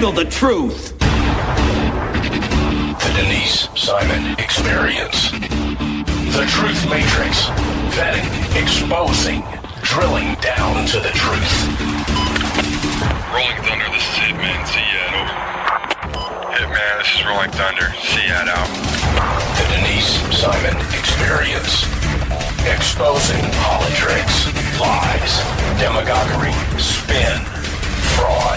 handle the truth. The Denise Simon Experience. The Truth Matrix. Vetting, exposing, drilling down to the truth. Rolling Thunder, this is Hitman. Seat over. Hitman, this is Rolling Thunder. Seat out. The Denise Simon Experience. Exposing politics, lies, demagoguery, spin, fraud.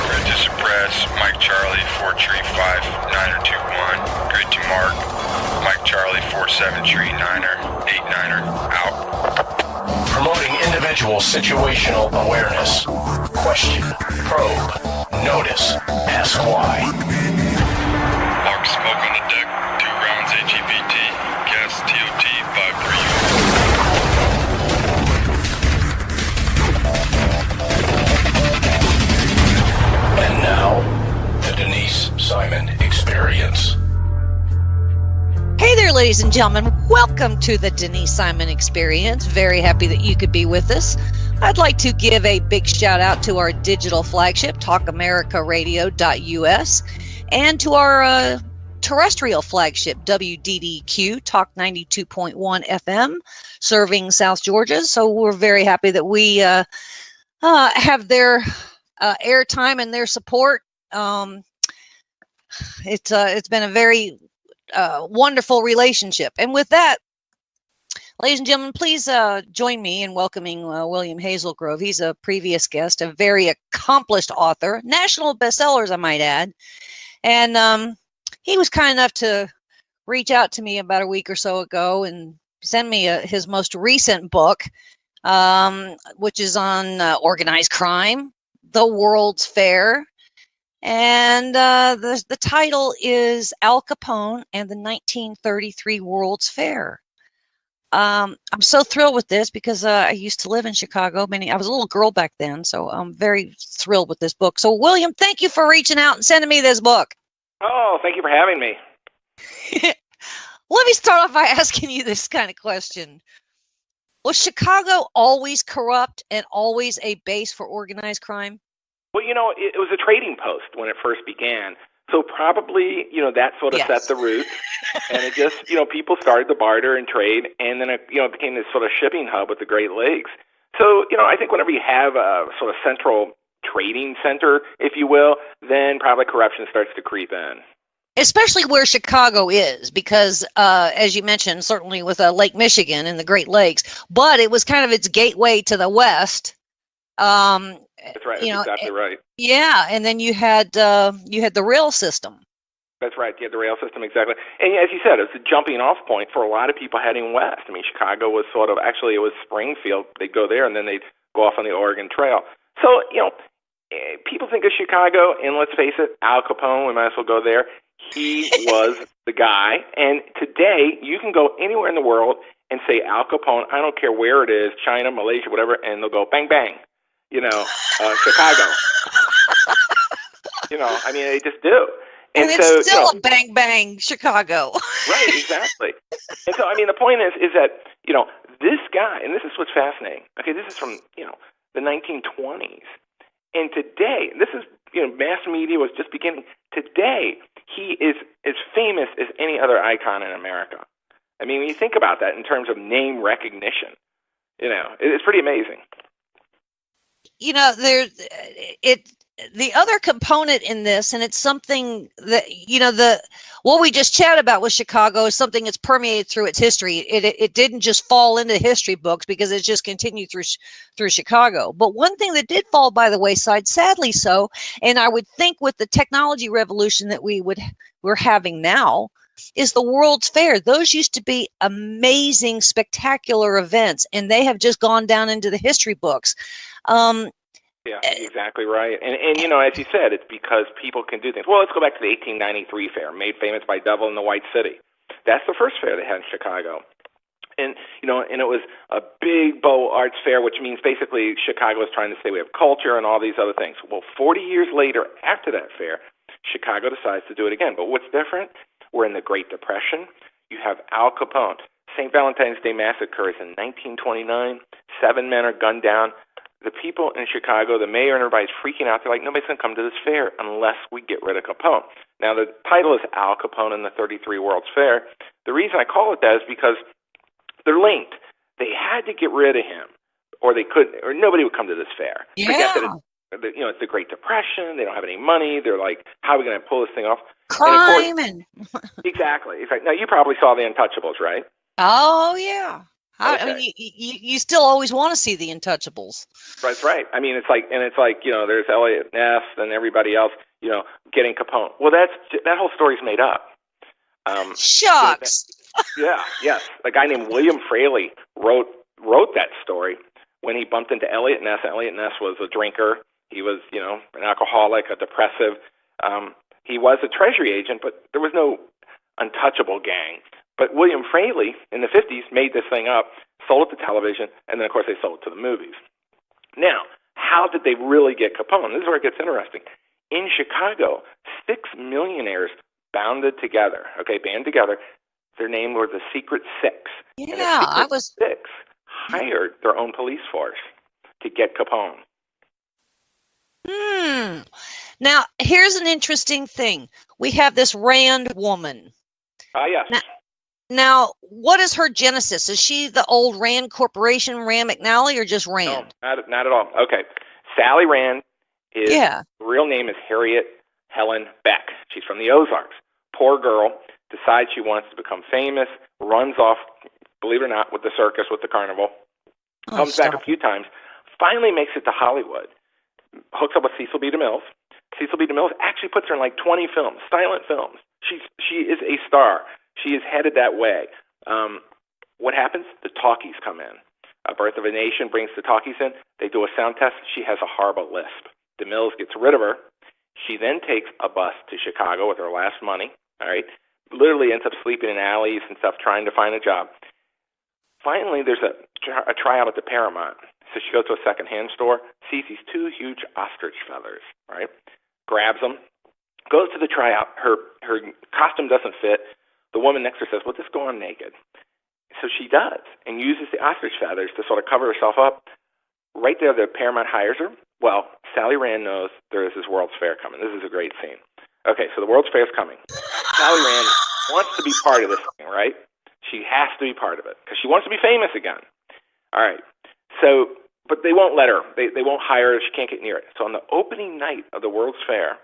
Grid to suppress. Mike Charlie, 4 tree 5, 9er 2 1. Grid to mark. Mike Charlie, 4 7 tree 9er 8 9er out. Promoting individual situational awareness. Question, probe, notice, ask why. Mark smoke on the deck. 2 rounds HEPT. Gas TOT 5-3. And now, the Denise Simon Experience. Hey there, ladies and gentlemen. Welcome to the Denise Simon Experience. Very happy that you could be with us. I'd like to give a big shout out to our digital flagship, talkamericaradio.us, and to our terrestrial flagship, WDDQ, Talk 92.1 FM, serving South Georgia. So we're very happy that we have their airtime and their support. It's been a very wonderful relationship. And with that, ladies and gentlemen, please join me in welcoming William Hazelgrove. He's a previous guest, a very accomplished author, national bestsellers, I might add. And he was kind enough to reach out to me about a week or so ago and send me his most recent book, which is on organized crime, the World's Fair. And the title is Al Capone and the 1933 World's Fair. I'm so thrilled with this because I used to live in Chicago. I was a little girl back then, so I'm very thrilled with this book. So, William, thank you for reaching out and sending me this book. Oh, thank you for having me. Let me start off by asking you this kind of question. Was Chicago always corrupt and always a base for organized crime? Well, it was a trading post when it first began. So probably, that sort of set the roots. And it just, people started to barter and trade. And then it became this sort of shipping hub with the Great Lakes. So, I think whenever you have a sort of central trading center, if you will, then probably corruption starts to creep in. Especially where Chicago is, because as you mentioned, certainly with Lake Michigan and the Great Lakes, but it was kind of its gateway to the West. That's right. That's exactly right. Yeah, and then you had the rail system. That's right. You had the rail system, exactly. And as you said, it's a jumping off point for a lot of people heading west. I mean, Chicago was it was Springfield. They'd go there, and then they'd go off on the Oregon Trail. So, people think of Chicago, and let's face it, Al Capone, we might as well go there. He was the guy. And today, you can go anywhere in the world and say Al Capone, I don't care where it is, China, Malaysia, whatever, and they'll go bang, bang. Chicago. They just do. And it's still a bang, bang, Chicago. Right, exactly. And so, the point is that, this guy, and this is what's fascinating. Okay, this is from, the 1920s. And today, this is, mass media was just beginning. Today, he is as famous as any other icon in America. When you think about that in terms of name recognition, it's pretty amazing. The other component in this, and it's something that, what we just chatted about with Chicago is something that's permeated through its history. It didn't just fall into history books because it just continued through Chicago. But one thing that did fall by the wayside, sadly so, and I would think with the technology revolution that we're having now, is the World's Fair. Those used to be amazing, spectacular events, and they have just gone down into the history books. Yeah, exactly right. And as you said, it's because people can do things. Well, let's go back to the 1893 fair, made famous by Devil in the White City. That's the first fair they had in Chicago. And, and it was a big Beaux Arts fair, which means basically Chicago is trying to say we have culture and all these other things. Well, 40 years later, after that fair, Chicago decides to do it again. But what's different? We're in the Great Depression. You have Al Capone. St. Valentine's Day Massacre is in 1929. 7 men are gunned down. the people in Chicago, the mayor and everybody's freaking out. They're like, nobody's going to come to this fair unless we get rid of Capone. Now, the title is Al Capone and the 33 World's Fair. The reason I call it that is because they're linked. They had to get rid of him, or they couldn't, or nobody would come to this fair. Yeah. Forget that it's the Great Depression. They don't have any money. They're like, how are we going to pull this thing off? Crime Exactly. Now, you probably saw The Untouchables, right? Oh, yeah. Okay. I mean, you still always want to see The Untouchables. That's right. I mean, it's like, there's Elliot Ness and everybody else, getting Capone. Well, that whole story's made up. Shucks. Yes. A guy named William Fraley wrote that story when he bumped into Elliot Ness. Elliot Ness was a drinker. He was, an alcoholic, a depressive. He was a Treasury agent, but there was no untouchable gang. But William Fraley in the 50s made this thing up, sold it to television, and then, of course, they sold it to the movies. Now, how did they really get Capone? This is where it gets interesting. In Chicago, 6 millionaires band together. Their name were the Secret Six. Yeah, and the Secret Six hired their own police force to get Capone. Now, here's an interesting thing. We have this Rand woman. Yes. Now, what is her genesis? Is she the old Rand Corporation, Rand McNally, or just Rand? No, not at all. Okay. Sally Rand her real name is Harriet Helen Beck. She's from the Ozarks. Poor girl, decides she wants to become famous, runs off, believe it or not, with the circus, with the carnival, comes back a few times, finally makes it to Hollywood, hooks up with Cecil B. DeMille. Cecil B. DeMille actually puts her in like 20 films, silent films. She is a star. She is headed that way. What happens? The talkies come in. A Birth of a Nation brings the talkies in. They do a sound test. She has a horrible lisp. DeMille gets rid of her. She then takes a bus to Chicago with her last money. All right, literally ends up sleeping in alleys and stuff, trying to find a job. Finally, there's a tryout at the Paramount. So she goes to a secondhand store, sees these 2 huge ostrich feathers. Right, grabs them, goes to the tryout. Her costume doesn't fit. The woman next to her says, "Well, just go on naked." So she does, and uses the ostrich feathers to sort of cover herself up. Right there, the Paramount hires her. Well, Sally Rand knows there is this World's Fair coming. This is a great scene. Okay, so the World's Fair is coming. Sally Rand wants to be part of this thing, right? She has to be part of it because she wants to be famous again. All right. So, but they won't let her. They won't hire her. She can't get near it. So on the opening night of the World's Fair,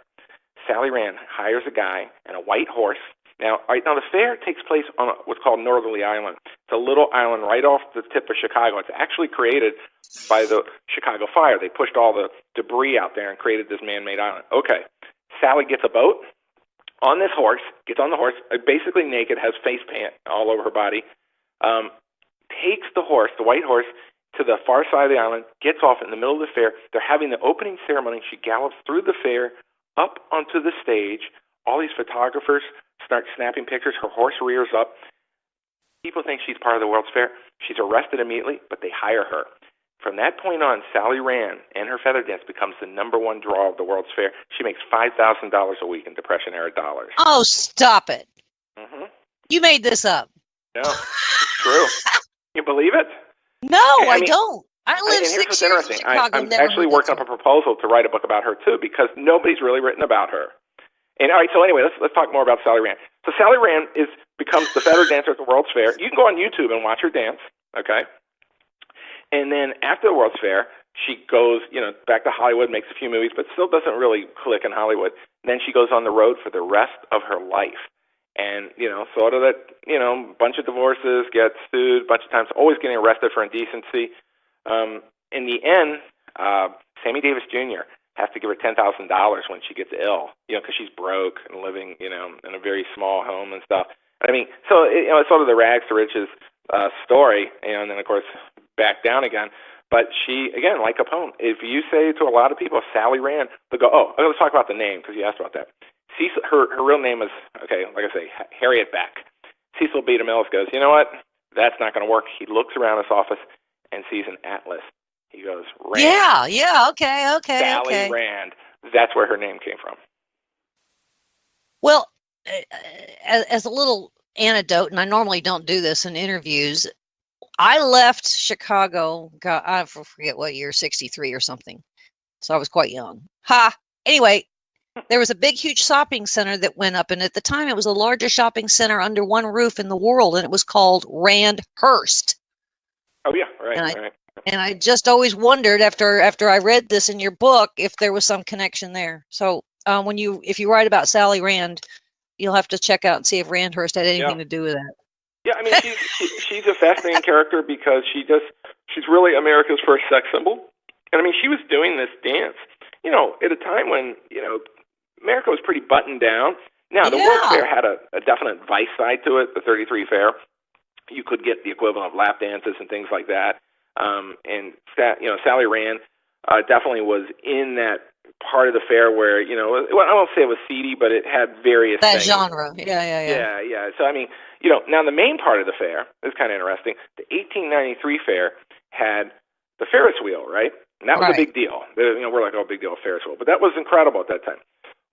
Sally Rand hires a guy and a white horse. Now the fair takes place on what's called Northerly Island. It's a little island right off the tip of Chicago. It's actually created by the Chicago fire. They pushed all the debris out there and created this man-made island. Okay, Sally gets a boat on this horse, gets on the horse, basically naked, has face paint all over her body, takes the horse, the white horse, to the far side of the island, gets off in the middle of the fair. They're having the opening ceremony. She gallops through the fair, up onto the stage. All these photographers start snapping pictures. Her horse rears up. People think she's part of the World's Fair. She's arrested immediately, but they hire her. From that point on, Sally Rand and her feather dance becomes the #1 draw of the World's Fair. She makes $5,000 a week in Depression-era dollars. Oh, stop it. Mm-hmm. You made this up. No, it's true. You believe it? No, I don't. I lived 6 years in Chicago. I'm actually working up a proposal to write a book about her, too, because nobody's really written about her. And all right, so anyway, let's talk more about Sally Rand. So Sally Rand becomes the feather dancer at the World's Fair. You can go on YouTube and watch her dance, okay? And then after the World's Fair, she goes, back to Hollywood, makes a few movies, but still doesn't really click in Hollywood. Then she goes on the road for the rest of her life. And, sort of that, bunch of divorces, gets sued a bunch of times, always getting arrested for indecency. In the end, Sammy Davis Jr. has to give her $10,000 when she gets ill, because she's broke and living, in a very small home and stuff. I mean, so, it's sort of the rags to riches story, and then, of course, back down again. But she, again, like Capone, if you say to a lot of people, Sally Rand, they'll go, oh, let's talk about the name, because you asked about that. Cecil, her real name is, okay, like I say, Harriet Beck. Cecil B. DeMille goes, you know what? That's not going to work. He looks around his office and sees an atlas. He goes, Rand. Yeah, okay. Sally Rand. That's where her name came from. Well, as a little anecdote, and I normally don't do this in interviews, I left Chicago, God, I forget what year, 63 or something. So I was quite young. Anyway, there was a big, huge shopping center that went up. And at the time, it was the largest shopping center under one roof in the world. And it was called Randhurst. Oh, yeah, right. And I just always wondered after I read this in your book if there was some connection there. So if you write about Sally Rand, you'll have to check out and see if Randhurst had anything to do with that. Yeah, I mean, she's a fascinating character because she's really America's first sex symbol. And I mean, she was doing this dance, at a time when, America was pretty buttoned down. Now, the World's Fair had a definite vice side to it, the 33 Fair. You could get the equivalent of lap dances and things like that. And Sally Rand definitely was in that part of the fair where, well, I won't say it was seedy, but it had various things. Genre. Yeah. So, I mean, now the main part of the fair is kind of interesting. The 1893 fair had the Ferris wheel, right? And that was a big deal. We're like, oh, big deal, Ferris wheel. But that was incredible at that time.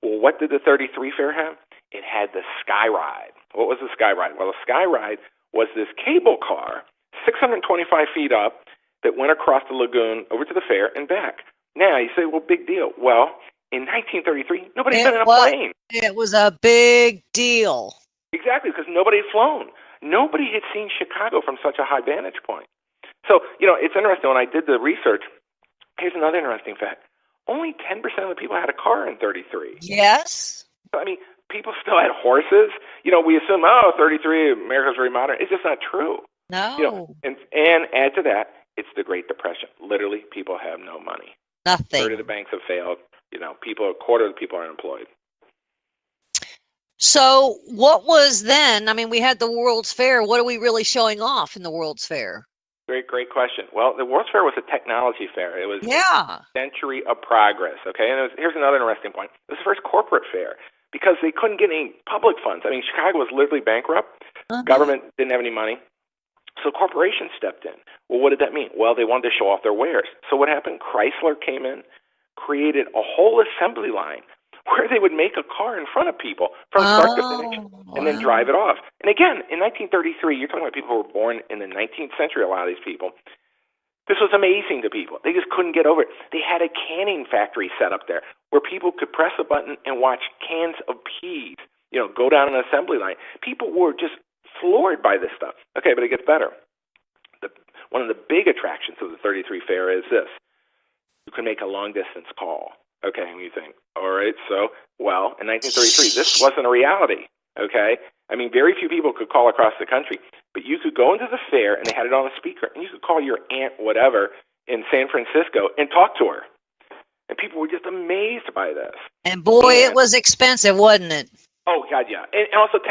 Well, what did the 33 fair have? It had the Sky Ride. What was the Sky Ride? Well, the Sky Ride was this cable car, 625 feet up, that went across the lagoon over to the fair and back. Now, you say, well, big deal. Well, in 1933, nobody's been in a plane. It was a big deal. Exactly, because nobody had flown. Nobody had seen Chicago from such a high vantage point. So, it's interesting. When I did the research, here's another interesting fact. Only 10% of the people had a car in 33. Yes. So, I mean, people still had horses. We assume, 33, America's very modern. It's just not true. No. And add to that, it's the Great Depression. Literally, people have no money. Nothing. 30 of the banks have failed. A quarter of the people are unemployed. So what was then? I mean, we had the World's Fair. What are we really showing off in the World's Fair? Great question. Well, the World's Fair was a technology fair. It was a century of progress, okay? And here's another interesting point. It was the first corporate fair because they couldn't get any public funds. I mean, Chicago was literally bankrupt. Government didn't have any money. So corporations stepped in. Well, what did that mean? Well, they wanted to show off their wares. So what happened? Chrysler came in, created a whole assembly line where they would make a car in front of people from start to finish and then drive it off. And again, in 1933, you're talking about people who were born in the 19th century, a lot of these people. This was amazing to people. They just couldn't get over it. They had a canning factory set up there where people could press a button and watch cans of peas, go down an assembly line. People were just floored by this stuff. Okay, but it gets better. One of the big attractions of the 33 Fair is this. You can make a long-distance call. Okay, and you think, all right, so, well, in 1933, this wasn't a reality, okay? I mean, very few people could call across the country, but you could go into the fair, and they had it on a speaker, and you could call your aunt whatever in San Francisco and talk to her. And people were just amazed by this. And boy, it was expensive, wasn't it? Oh, God, yeah. And also,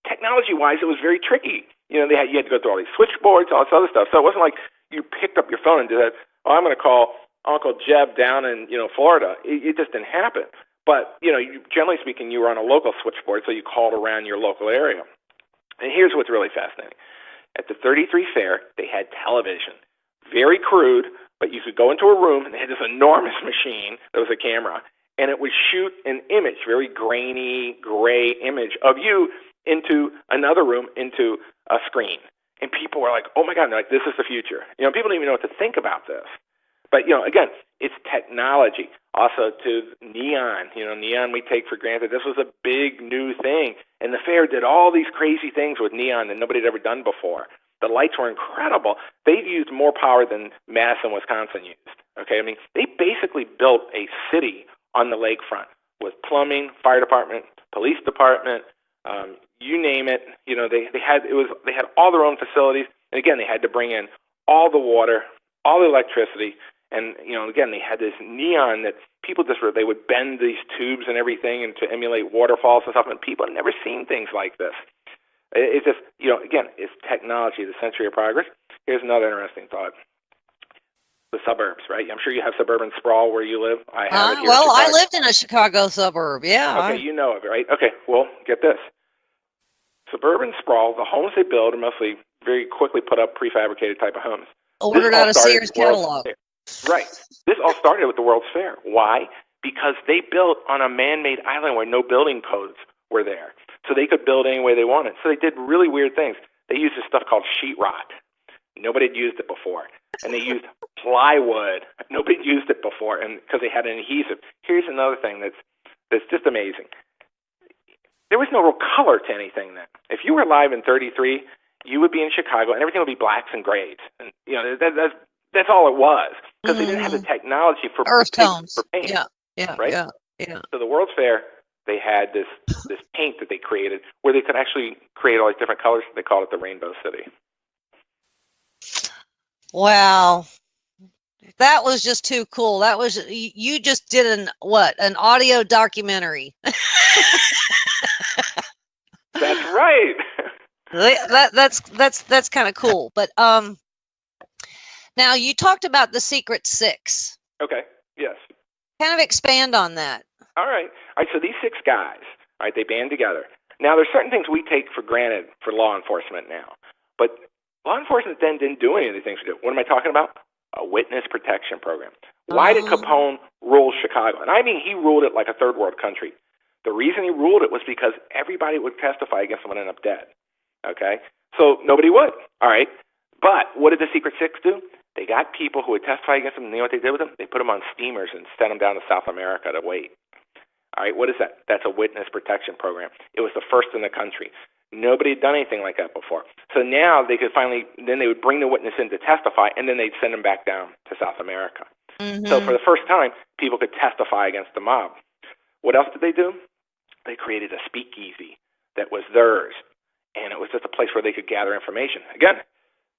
technology-wise, it was very tricky. You had to go through all these switchboards, all this other stuff. So it wasn't like you picked up your phone and said, I'm going to call Uncle Jeb down in, Florida. It just didn't happen. But, generally speaking, you were on a local switchboard, so you called around your local area. And here's what's really fascinating. At the 33 Fair, they had television. Very crude, but you could go into a room, and they had this enormous machine that was a camera, and it would shoot an image, very grainy, gray image of you into another room, into a screen. And people were like, oh, my God, this is the future. People don't even know what to think about this. But, again, it's technology. Also to neon. Neon we take for granted. This was a big new thing. And the fair did all these crazy things with neon that nobody had ever done before. The lights were incredible. They used more power than Madison, Wisconsin used. Okay, I mean, they basically built a city on the lakefront with plumbing, fire department, police department, you name it. They had all their own facilities. And again, they had to bring in all the water, all the electricity. And, again, they had this neon that people they would bend these tubes and everything and to emulate waterfalls and stuff. And people had never seen things like this. It's just, again, it's technology, the century of progress. Here's another interesting thought. The suburbs, right? I'm sure you have suburban sprawl where you live. I have it here. Well, I lived in a Chicago suburb, yeah. Okay, you know of it, right? Okay, well, get this. Suburban sprawl, the homes they build are mostly very quickly put up prefabricated type of homes. Ordered out of Sears catalog. Right. This all started with the World's Fair. Why? Because they built on a man-made island where no building codes were there. So they could build any way they wanted. So they did really weird things. They used this stuff called sheetrock. Nobody had used it before. And they used plywood. Nobody had used it before, and because they had an adhesive. Here's another thing that's just amazing. There was no real color to anything then. If you were alive in 33, you would be in Chicago, and everything would be blacks and grays. And that's all it was, because they didn't have the technology for earth tones. For paint. Yeah. So the World's Fair, they had this paint that they created where they could actually create all these different colors. They called it the Rainbow City. Wow. That was just too cool. That was, you just did an audio documentary. That's right. That's kind of cool. But now you talked about the Secret Six. Okay. Yes. Kind of expand on that. All right. So these 6 guys, all right, they band together. Now, there's certain things we take for granted for law enforcement now, but law enforcement then didn't do any of the things we do. What am I talking about? A witness protection program. Why did Capone rule Chicago? And I mean, he ruled it like a third world country. The reason he ruled it was because everybody would testify against him and end up dead. Okay? So nobody would. All right? But what did the Secret Six do? They got people who would testify against him, and you know what they did with them? They put them on steamers and sent them down to South America to wait. All right, what is that? That's a witness protection program. It was the first in the country. Nobody had done anything like that before. So now they could finally, then they would bring the witness in to testify, and then they'd send them back down to South America. So for the first time, people could testify against the mob. What else did they do? They created a speakeasy that was theirs, and it was just a place where they could gather information. Again,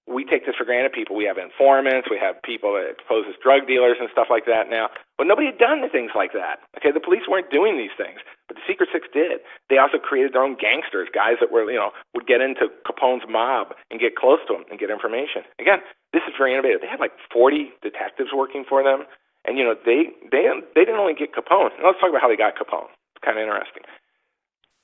we take this for granted. We have informants, we have people that pose as drug dealers and stuff like that now. But nobody had done things like that. Okay, the police weren't doing these things, but the Secret Six did. They also created their own gangsters, guys that were, would get into Capone's mob and get close to him and get information. Again, this is very innovative. They had like 40 detectives working for them, and they didn't only get Capone. And let's talk about how they got Capone. It's kind of interesting.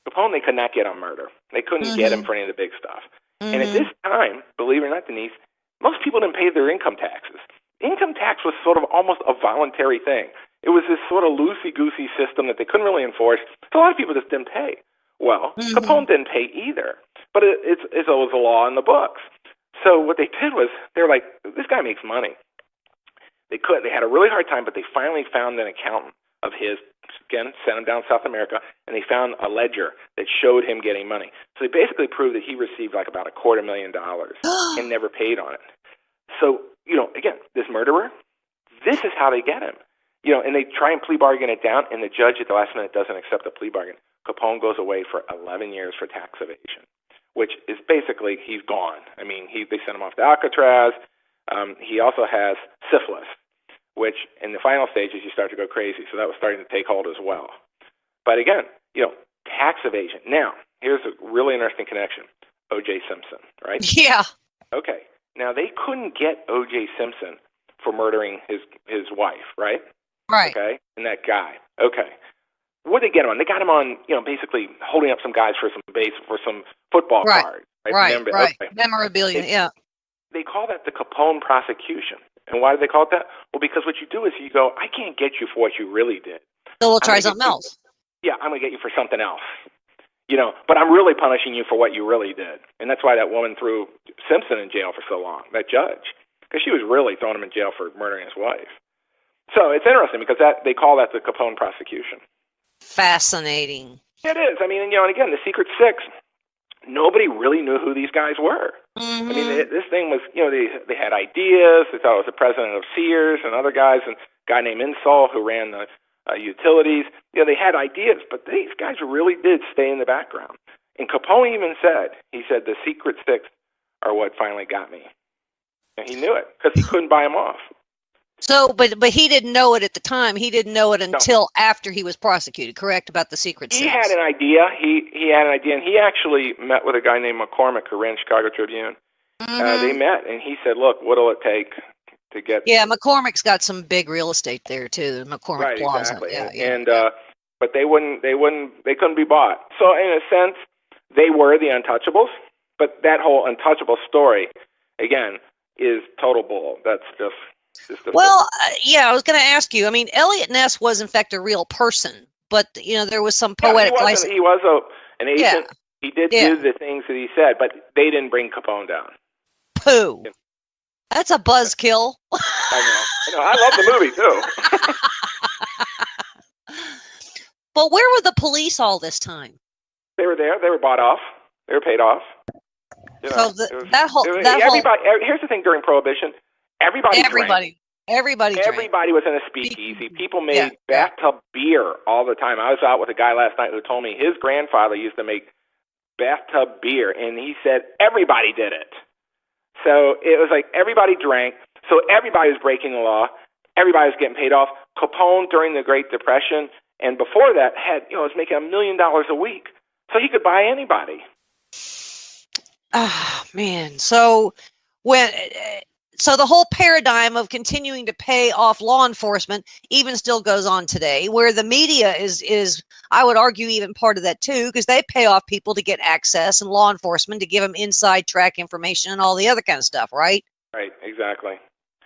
Capone, they could not get on murder. They couldn't get him for any of the big stuff. And at this time, believe it or not, Denise, most people didn't pay their income taxes. Income tax was sort of almost a voluntary thing. It was this sort of loosey-goosey system that they couldn't really enforce. So a lot of people just didn't pay. Well, Capone didn't pay either, but it was a law in the books. So what they did was, they were like, this guy makes money. They had a really hard time, but they finally found an accountant of his, again, sent him down to South America, and they found a ledger that showed him getting money. So they basically proved that he received like about $250,000 and never paid on it. So, again, this murderer, this is how they get him. And they try and plea bargain it down, and the judge at the last minute doesn't accept the plea bargain. Capone goes away for 11 years for tax evasion, which is basically he's gone. I mean, they sent him off to Alcatraz. He also has syphilis, which in the final stages you start to go crazy. So that was starting to take hold as well. But again, tax evasion. Now, here's a really interesting connection. O.J. Simpson, right? Yeah. Okay. Now, they couldn't get O.J. Simpson for murdering his wife, right? Right. Okay. And that guy. Okay. What did they get him on? They got him on, basically holding up some guys for some football cards. Right. Okay. Memorabilia, yeah. They call that the Capone prosecution. And why do they call it that? Well, because what you do is you go, I can't get you for what you really did. So we'll try something else. Yeah, I'm going to get you for something else. But I'm really punishing you for what you really did. And that's why that woman threw Simpson in jail for so long, that judge, because she was really throwing him in jail for murdering his wife. So it's interesting because they call that the Capone prosecution. Fascinating. It is. I mean, and again, the Secret Six, nobody really knew who these guys were. I mean, this thing was, they had ideas. They thought it was the president of Sears and other guys, and a guy named Insull who ran the utilities. They had ideas, but these guys really did stay in the background. And Capone even said, the Secret Six are what finally got me. And he knew it because he couldn't buy them off. So, but he didn't know it at the time. He didn't know it until after he was prosecuted, correct, about the Secret Six? He had an idea. He had an idea, and he actually met with a guy named McCormick who ran Chicago Tribune. They met, and he said, look, what'll it take to get... Yeah, McCormick's got some big real estate there, too, the McCormick Plaza. Exactly. Yeah. But they couldn't be bought. So, in a sense, they were the untouchables, but that whole untouchable story, again, is total bull. That's just... Well, I was going to ask you. I mean, Elliot Ness was in fact a real person, but there was some poetic license. He was an agent. Yeah. He did do the things that he said, but they didn't bring Capone down. Pooh. That's a buzzkill. I know. I love the movie too. But where were the police all this time? They were there. They were bought off. They were paid off. You know, here's the thing: during Prohibition, everybody drank. Everybody was in a speakeasy. People made bathtub beer all the time. I was out with a guy last night who told me his grandfather used to make bathtub beer, and he said everybody did it. So it was like everybody drank. So everybody was breaking the law. Everybody was getting paid off. Capone during the Great Depression and before that was making $1 million a week, so he could buy anybody. Oh man! So the whole paradigm of continuing to pay off law enforcement even still goes on today, where the media is I would argue even part of that too, because they pay off people to get access and law enforcement to give them inside track information and all the other kind of stuff, right? Right, exactly.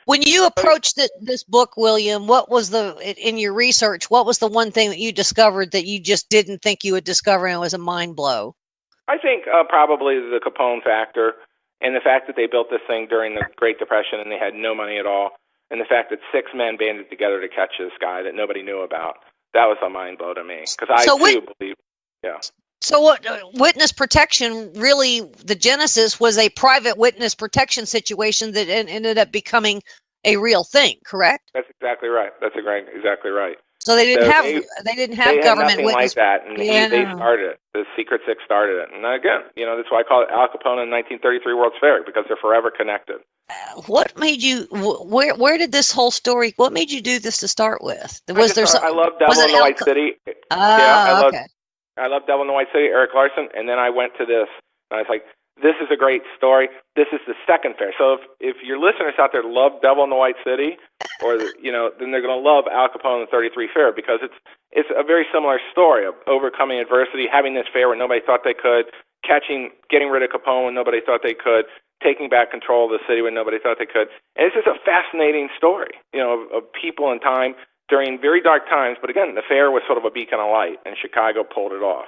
When you approached this book, William, what was in your research, what was the one thing that you discovered that you just didn't think you would discover and it was a mind blow? I think probably the Capone factor. And the fact that they built this thing during the Great Depression and they had no money at all, and the fact that 6 men banded together to catch this guy that nobody knew about, that was a mind blow to me. Because I too believe, So what witness protection, really, the genesis was a private witness protection situation that ended up becoming a real thing, correct? That's exactly right. Exactly right. So they didn't have government nothing witness like that, and they started it. The Secret Six started it, and again, that's why I call it Al Capone and 1933 World's Fair, because they're forever connected. What made you? Where did this whole story? What made you do this to start with? Was there something? I love Devil in the White City. I love Devil in the White City, Eric Larson, and then I went to this, and I was like, this is a great story. This is the second fair. So if your listeners out there love Devil in the White City, or then they're going to love Al Capone and the 33 Fair, because it's a very similar story of overcoming adversity, having this fair where nobody thought they could, getting rid of Capone when nobody thought they could, taking back control of the city when nobody thought they could. And it's just a fascinating story, of people and time during very dark times. But again, the fair was sort of a beacon of light, and Chicago pulled it off.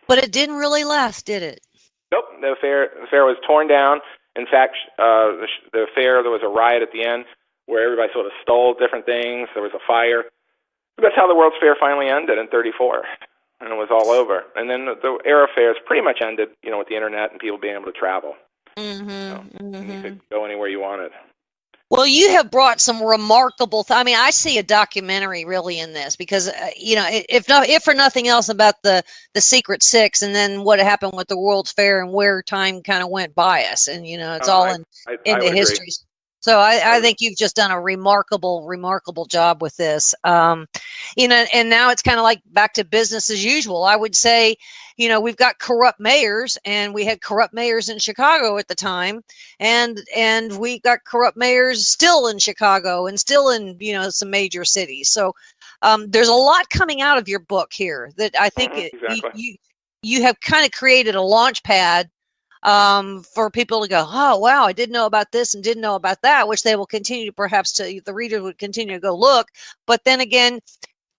But it didn't really last, did it? Nope, the fair was torn down. In fact, the fair, there was a riot at the end where everybody sort of stole different things. There was a fire. That's how the World's Fair finally ended in 1934, and it was all over. And then the era of fairs pretty much ended, with the internet and people being able to travel. And you could go anywhere you wanted. Well, you have brought some remarkable. I see a documentary really in this because if for nothing else about the Secret Six, and then what happened with the World's Fair and where time kind of went by us, and it's all in the history. So I think you've just done a remarkable job with this. And now it's kind of like back to business as usual. I would say, we've got corrupt mayors, and we had corrupt mayors in Chicago at the time, and we got corrupt mayors still in Chicago and still in, some major cities. So there's a lot coming out of your book here that I think you have kind of created a launch pad for people to go, oh, wow, I didn't know about this and didn't know about that, which they will continue the reader would continue to go look. But then again,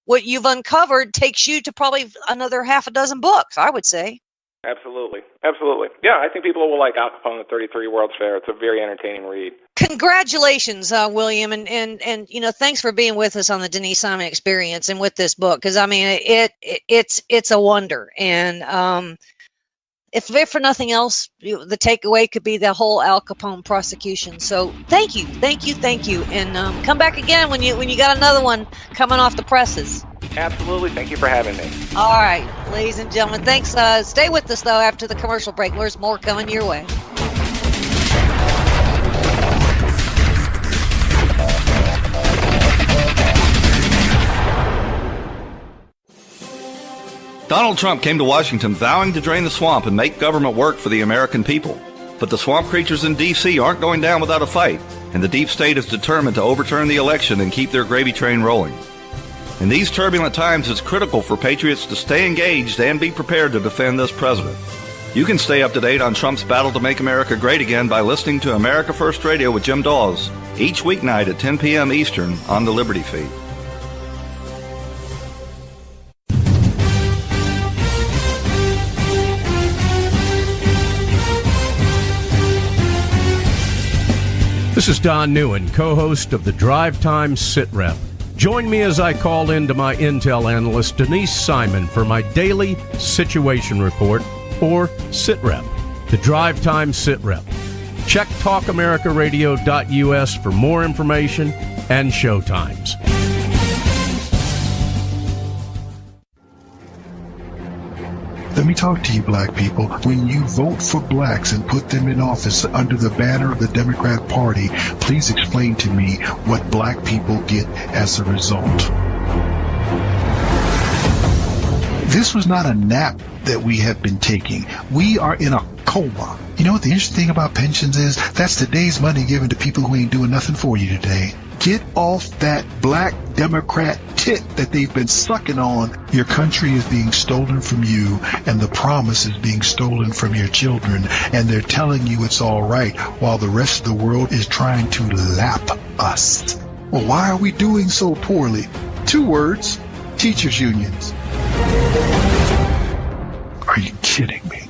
what you've uncovered takes you to probably another half a dozen books, I would say. Absolutely. Yeah, I think people will like Al Capone, the 33 World's Fair. It's a very entertaining read. Congratulations, William, and thanks for being with us on the Denise Simon Experience and with this book, because it's a wonder. And if for nothing else, the takeaway could be the whole Al Capone prosecution. So thank you, and come back again when you got another one coming off the presses. Absolutely. Thank you for having me. All right, ladies and gentlemen, thanks. Stay with us though after the commercial break. There's more coming your way. Donald Trump came to Washington vowing to drain the swamp and make government work for the American people. But the swamp creatures in D.C. aren't going down without a fight, and the deep state is determined to overturn the election and keep their gravy train rolling. In these turbulent times, it's critical for patriots to stay engaged and be prepared to defend this president. You can stay up to date on Trump's battle to make America great again by listening to America First Radio with Jim Dawes each weeknight at 10 p.m. Eastern on the Liberty Feed. This is Don Newen, co-host of the Drive Time Sit Rep. Join me as I call in to my Intel analyst, Denise Simon, for my daily situation report, or Sit Rep, the Drive Time Sit Rep. Check talkamericaradio.us for more information and show times. Let me talk to you, black people. When you vote for blacks and put them in office under the banner of the Democrat Party, please explain to me what black people get as a result. This was not a nap that we have been taking. We are in a coma. You know what the interesting thing about pensions is? That's today's money given to people who ain't doing nothing for you today. Get off that black Democrat tit that they've been sucking on. Your country is being stolen from you, and the promise is being stolen from your children, and they're telling you it's all right while the rest of the world is trying to lap us. Well, why are we doing so poorly? 2 words: teachers' unions. Are you kidding me?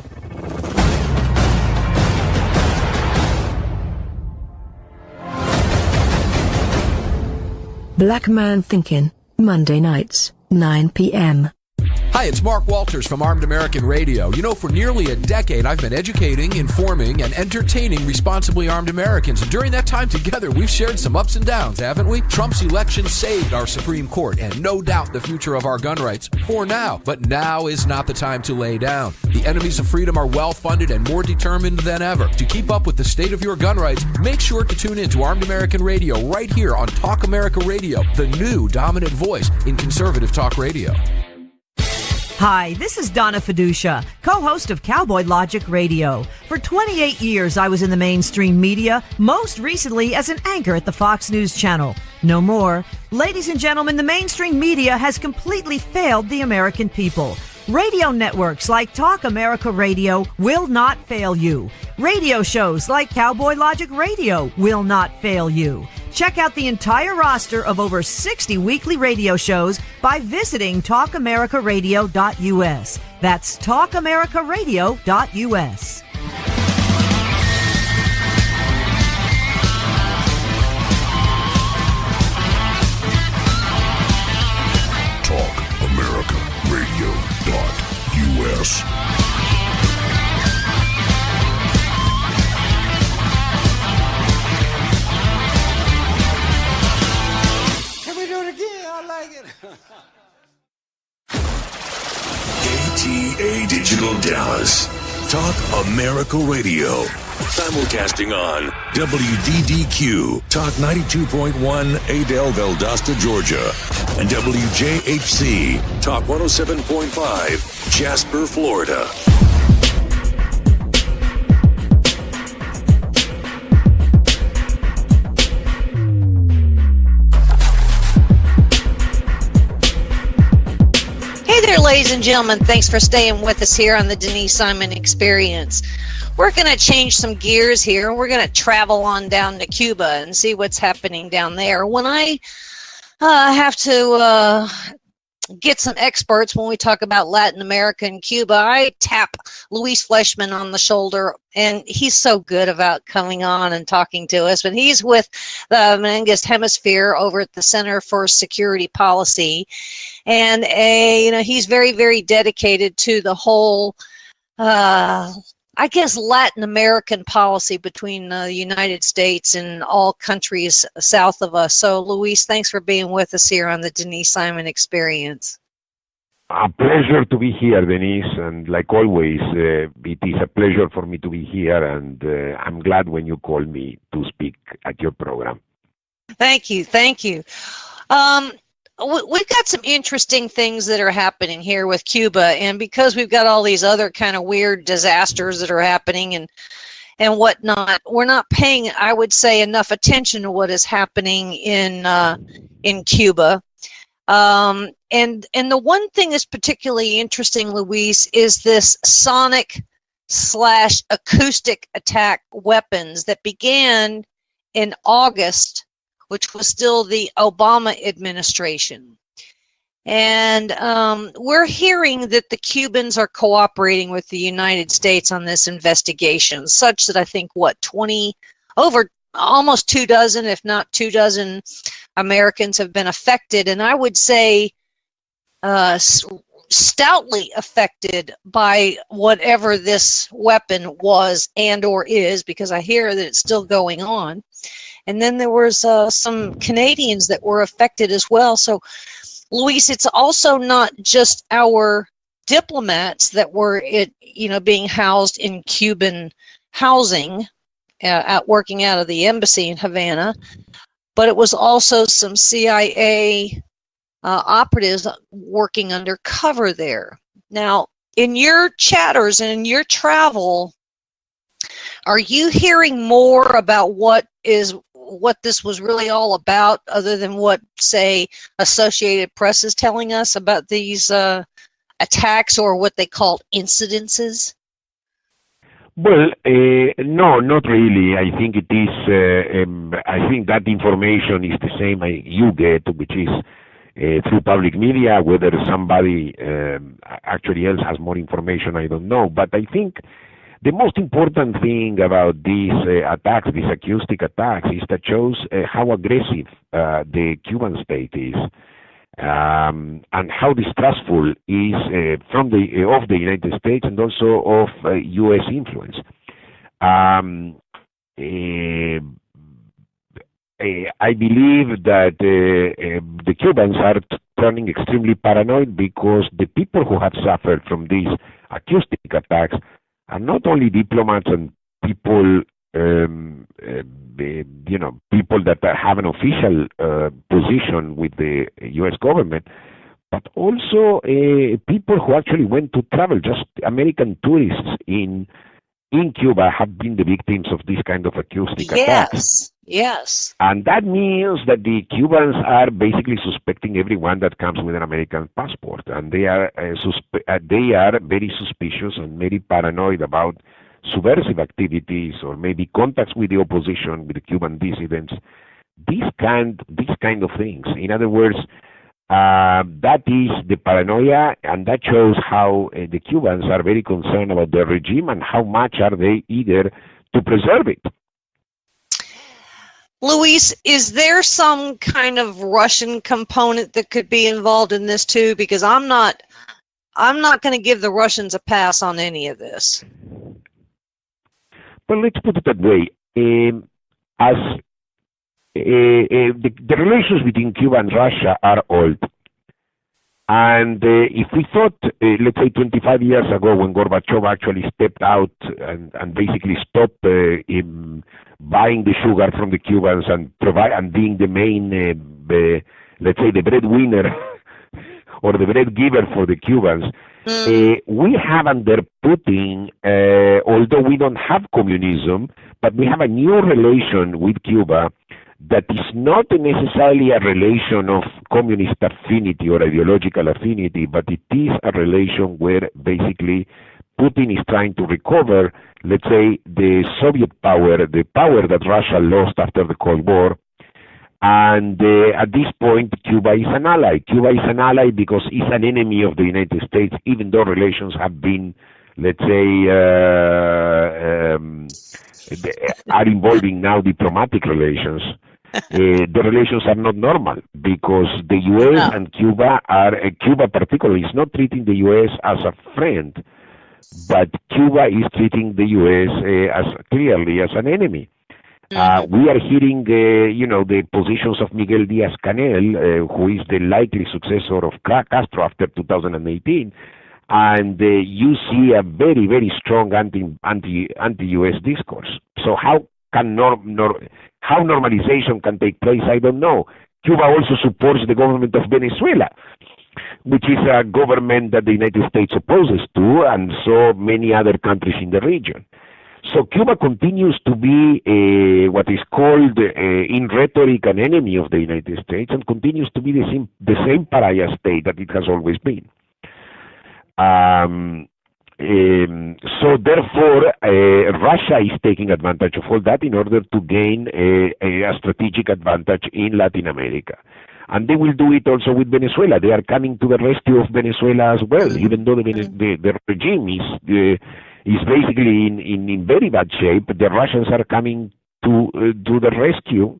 Black Man Thinking, Monday nights, 9 p.m. Hi, it's Mark Walters from Armed American Radio. You know, for nearly a decade, I've been educating, informing, and entertaining responsibly armed Americans. And during that time together, we've shared some ups and downs, haven't we? Trump's election saved our Supreme Court and no doubt the future of our gun rights for now. But now is not the time to lay down. The enemies of freedom are well-funded and more determined than ever. To keep up with the state of your gun rights, make sure to tune in to Armed American Radio right here on Talk America Radio, the new dominant voice in conservative talk radio. Hi, this is Donna Fiducia, co-host of Cowboy Logic Radio. For 28 years, I was in the mainstream media, most recently as an anchor at the Fox News Channel. No more. Ladies and gentlemen, the mainstream media has completely failed the American people. Radio networks like Talk America Radio will not fail you. Radio shows like Cowboy Logic Radio will not fail you. Check out the entire roster of over 60 weekly radio shows by visiting talkamericaradio.us. That's talkamericaradio.us. TalkAmericaRadio.us. ATA Digital Dallas. Talk America Radio. Simulcasting on WDDQ, Talk 92.1, Adel, Valdosta, Georgia. And WJHC, Talk 107.5, Jasper, Florida. Hey there, ladies and gentlemen. Thanks for staying with us here on the Denise Simon Experience. We're going to change some gears here. We're going to travel on down to Cuba and see what's happening down there. When I have to get some experts when we talk about Latin America and Cuba, I tap Luis Fleischman on the shoulder, and he's so good about coming on and talking to us. But he's with the Menengues Hemisphere over at the Center for Security Policy, and he's very, very dedicated to the whole Latin American policy between the United States and all countries south of us. So, Luis, thanks for being with us here on the Denise Simon Experience. A pleasure to be here, Denise, and like always, it is a pleasure for me to be here, and I'm glad when you call me to speak at your program. Thank you. We've got some interesting things that are happening here with Cuba, and because we've got all these other kind of weird disasters that are happening and whatnot, we're not paying, I would say, enough attention to what is happening in Cuba. And the one thing that's particularly interesting, Luis, is this sonic/acoustic attack weapons that began in August, which was still the Obama administration. And we're hearing that the Cubans are cooperating with the United States on this investigation, such that I think, over almost 2 dozen, if not 2 dozen, Americans have been affected, and I would say stoutly affected by whatever this weapon was and or is, because I hear that it's still going on. And then there was some Canadians that were affected as well. So, Luis, it's also not just our diplomats that were being housed in Cuban housing, working out of the embassy in Havana, but it was also some CIA operatives working undercover there. Now, in your chatters and in your travel, are you hearing more about what this was really all about, other than what, say, Associated Press is telling us about these attacks, or what they call incidences? Well, no, not really. I think it is. I think that information is the same you get, which is through public media. Whether somebody actually else has more information, I don't know. But I think the most important thing about these attacks, these acoustic attacks, is that shows how aggressive the Cuban state is, and how distrustful is of the United States and also of U.S. influence. I believe that the Cubans are turning extremely paranoid, because the people who have suffered from these acoustic attacks are not only diplomats and people, people that have an official position with the U.S. government, but also people who actually went to travel. Just American tourists in Cuba have been the victims of this kind of acoustic attacks. Yes. And that means that the Cubans are basically suspecting everyone that comes with an American passport, and they are very suspicious and very paranoid about subversive activities, or maybe contacts with the opposition, with the Cuban dissidents, these kind of things. In other words, that is the paranoia, and that shows how the Cubans are very concerned about their regime and how much are they eager to preserve it. Luis, is there some kind of Russian component that could be involved in this too? Because I'm not going to give the Russians a pass on any of this. Well, let's put it that way. The relations between Cuba and Russia are old. And if we thought, let's say 25 years ago, when Gorbachev actually stepped out and basically stopped buying the sugar from the Cubans and being the main, let's say, the breadwinner or the bread giver for the Cubans, we have under Putin, although we don't have communism, but we have a new relation with Cuba that is not necessarily a relation of communist affinity or ideological affinity, but it is a relation where basically Putin is trying to recover, let's say, the Soviet power, the power that Russia lost after the Cold War. And at this point, Cuba is an ally. Cuba is an ally because it's an enemy of the United States, even though relations have been, let's say, are involving now diplomatic relations. The relations are not normal because the U.S. and Cuba Cuba particularly is not treating the U.S. as a friend, but Cuba is treating the U.S. clearly as an enemy. We are hearing, the positions of Miguel Díaz-Canel, who is the likely successor of Castro after 2018, and you see a very, very strong anti-U.S. discourse. So how normalization can take place, I don't know. Cuba also supports the government of Venezuela, which is a government that the United States opposes to, and so many other countries in the region. So Cuba continues to be what is called in rhetoric an enemy of the United States, and continues to be the same pariah state that it has always been. So therefore, Russia is taking advantage of all that in order to gain a strategic advantage in Latin America. And they will do it also with Venezuela. They are coming to the rescue of Venezuela as well, even though the regime is basically in very bad shape. The Russians are coming to do the rescue,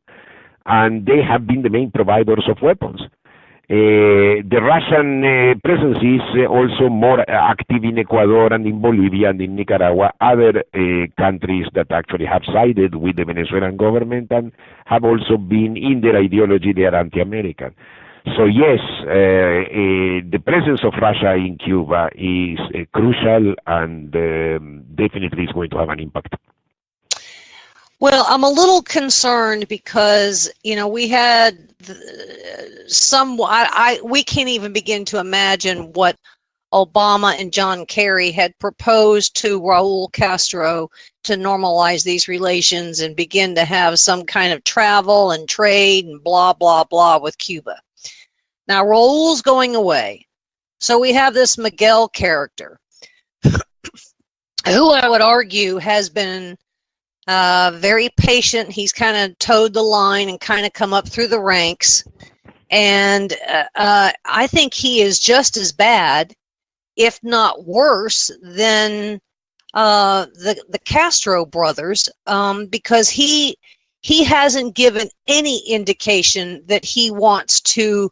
and they have been the main providers of weapons. The Russian presence is also more active in Ecuador and in Bolivia and in Nicaragua, other countries that actually have sided with the Venezuelan government and have also been, in their ideology, they are anti-American. So yes, the presence of Russia in Cuba is crucial and definitely is going to have an impact. Well, I'm a little concerned because, we had we can't even begin to imagine what Obama and John Kerry had proposed to Raul Castro to normalize these relations and begin to have some kind of travel and trade and blah, blah, blah with Cuba. Now, Raul's going away. So we have this Miguel character who I would argue has been very patient. He's kind of towed the line and kind of come up through the ranks. And I think he is just as bad, if not worse, than the Castro brothers, because he hasn't given any indication that he wants to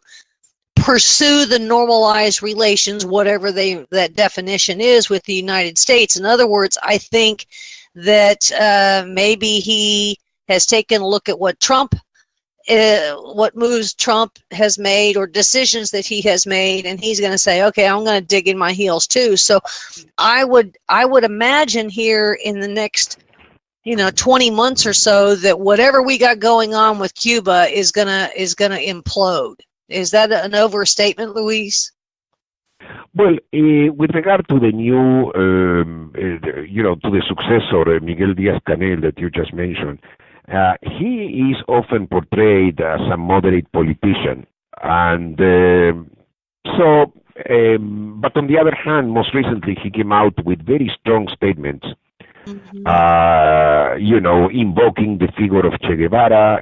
pursue the normalized relations, whatever that definition is, with the United States. In other words, I think that maybe he has taken a look at what what moves Trump has made or decisions that he has made, and he's going to say, okay, I'm going to dig in my heels too. So I would imagine here in the next 20 months or so that whatever we got going on with Cuba is gonna implode. Is that an overstatement, Luis? Well, with regard to the new, to the successor, Miguel Díaz-Canel, that you just mentioned, he is often portrayed as a moderate politician. And but on the other hand, most recently, he came out with very strong statements, invoking the figure of Che Guevara,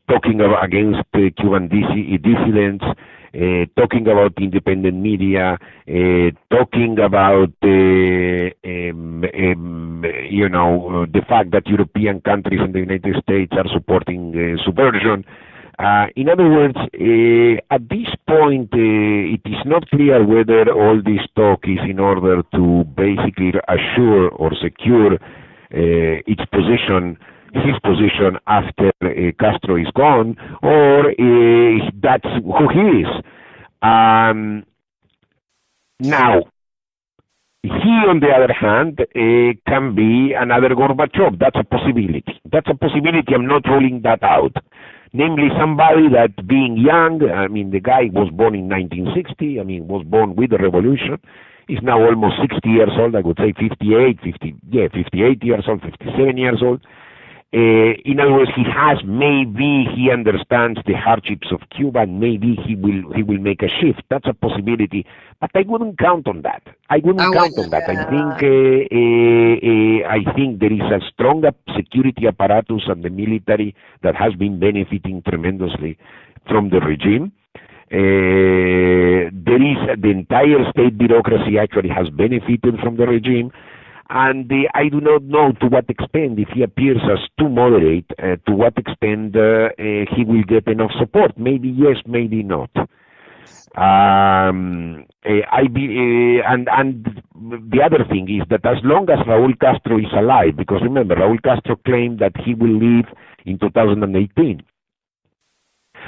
talking against Cuban dissidents, talking about independent media, talking about the fact that European countries and the United States are supporting subversion. In other words, at this point, it is not clear whether all this talk is in order to basically assure or secure his position after Castro is gone, or that's who he is. Now, he, on the other hand, can be another Gorbachev. That's a possibility. I'm not ruling that out. Namely, somebody that, being young, the guy was born in 1960, was born with the revolution. He's now almost 60 years old, I would say 58 years old, 57 years old. In other words, he understands the hardships of Cuba, and maybe he will make a shift. That's a possibility, but I wouldn't count on that. I think there is a strong security apparatus and the military that has been benefiting tremendously from the regime. The entire state bureaucracy actually has benefited from the regime. And I do not know to what extent, if he appears as too moderate, to what extent he will get enough support. Maybe yes, maybe not. And the other thing is that as long as Raul Castro is alive, because remember, Raul Castro claimed that he will leave in 2018.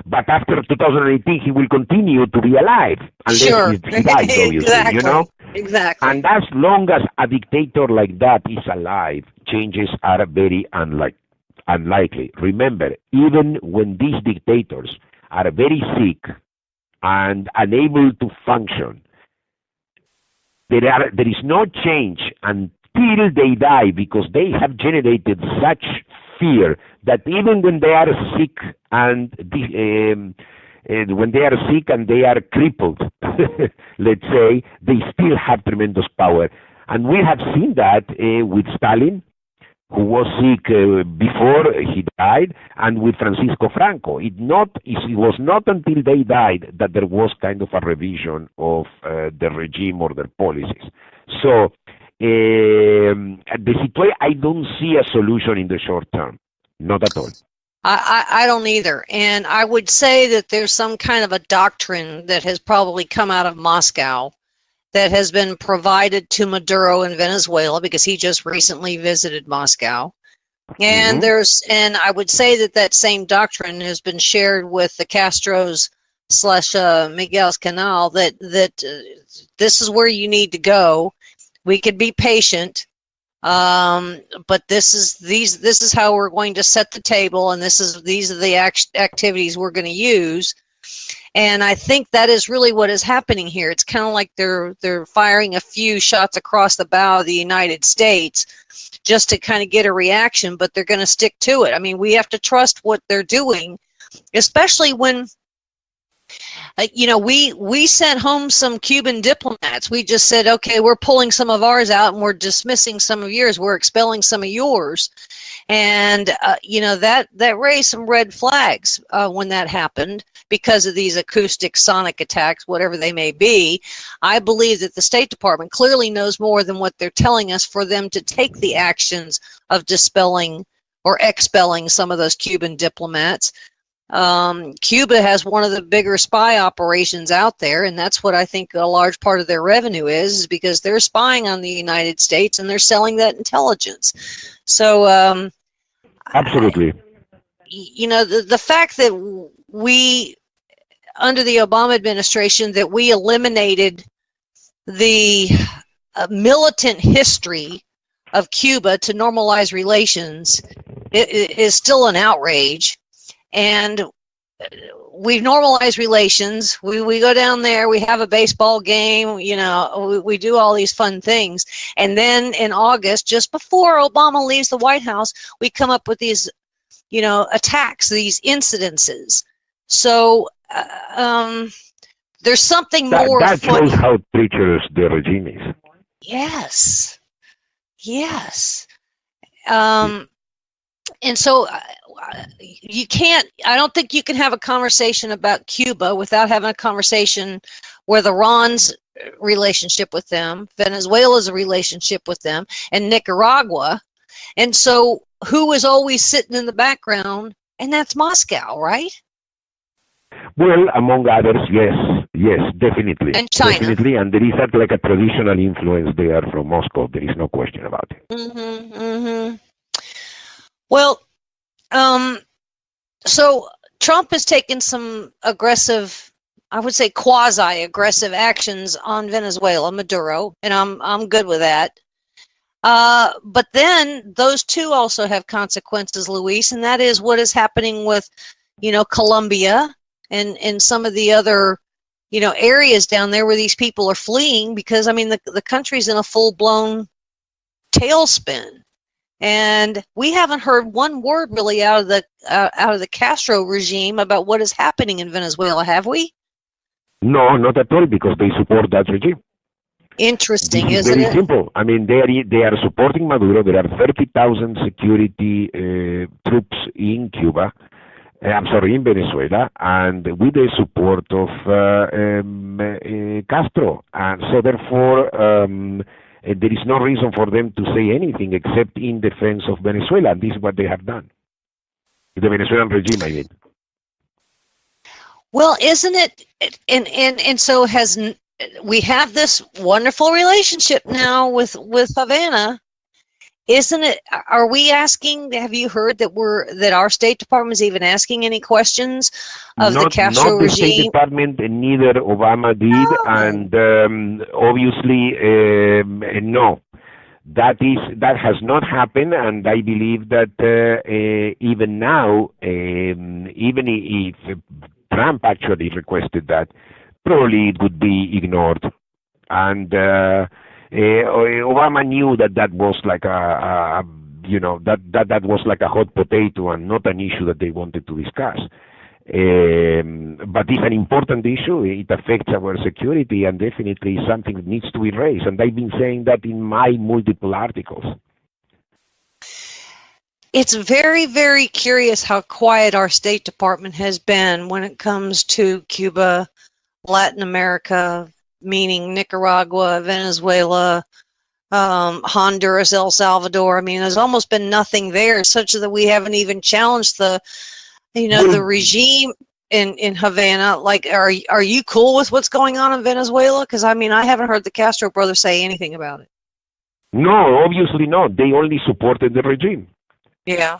But after 2018, he will continue to be alive unless he dies, obviously, exactly. Exactly. And as long as a dictator like that is alive, changes are very unlikely. Remember, even when these dictators are very sick and unable to function, there is no change until they die, because they have generated such fear that even when they are sick and they are crippled, let's say, they still have tremendous power. And we have seen that with Stalin, who was sick before he died, and with Francisco Franco. It was not until they died that there was kind of a revision of the regime or their policies. So I don't see a solution in the short term. Not at all. I don't either. And I would say that there's some kind of a doctrine that has probably come out of Moscow that has been provided to Maduro in Venezuela, because he just recently visited Moscow. And and I would say that that same doctrine has been shared with the Castros / Miguel's Canal, that this is where you need to go. We could be patient. But this is how we're going to set the table, and these are the activities we're going to use. And I think that is really what is happening here. It's kind of like they're firing a few shots across the bow of the United States just to kind of get a reaction, but they're going to stick to it. I mean, we have to trust what they're doing, especially when we sent home some Cuban diplomats. We just said, okay, we're pulling some of ours out and we're dismissing some of yours. We're expelling some of yours. And, that raised some red flags when that happened because of these acoustic sonic attacks, whatever they may be. I believe that the State Department clearly knows more than what they're telling us for them to take the actions of dispelling or expelling some of those Cuban diplomats. Cuba has one of the bigger spy operations out there, and that's what I think a large part of their revenue is because they're spying on the United States and they're selling that intelligence. So, absolutely. The fact that we, under the Obama administration, that we eliminated the militant history of Cuba to normalize relations is still an outrage. And we've normalized relations. We go down there, we have a baseball game, we do all these fun things. And then in August, just before Obama leaves the White House, we come up with these, attacks, these incidences. So there's something more. That shows how treacherous the regime is. Yes. And so I don't think you can have a conversation about Cuba without having a conversation where Iran's relationship with them, Venezuela's relationship with them, and Nicaragua. And so who is always sitting in the background? And that's Moscow, right? Well, among others, yes, definitely. And China. Definitely, and there is like a traditional influence there from Moscow. There is no question about it. Well, so Trump has taken some aggressive, I would say quasi-aggressive actions on Venezuela, Maduro, and I'm good with that. But then those two also have consequences, Luis, and that is what is happening with, Colombia and some of the other, areas down there where these people are fleeing because, the country's in a full-blown tailspin. And we haven't heard one word really out of the Castro regime about what is happening in Venezuela, have we? No, not at all, because they support that regime. Interesting, isn't it? Very simple. They are supporting Maduro. There are 30,000 security troops in Cuba. In Venezuela, and with the support of Castro. And so therefore, there is no reason for them to say anything except in defense of Venezuela. And this is what they have done. The Venezuelan regime, I mean. Well, isn't it? And so we have this wonderful relationship now with Havana. Isn't it? Are we asking? Have you heard that our State Department is even asking any questions of the Castro regime? Not the State Department, neither Obama did, and obviously no. That has not happened, and I believe that even now, even if Trump actually requested that, probably it would be ignored, and. Obama knew that was like that was like a hot potato and not an issue that they wanted to discuss. But it's an important issue. It affects our security and definitely something that needs to be raised. And I've been saying that in my multiple articles. It's very, very curious how quiet our State Department has been when it comes to Cuba, Latin America, meaning Nicaragua, Venezuela, Honduras, El Salvador. I mean, there's almost been nothing there, such that we haven't even challenged the regime in Havana. Like, are you cool with what's going on in Venezuela? Because I mean, I haven't heard the Castro brothers say anything about it. No, obviously not. They only supported the regime. Yeah.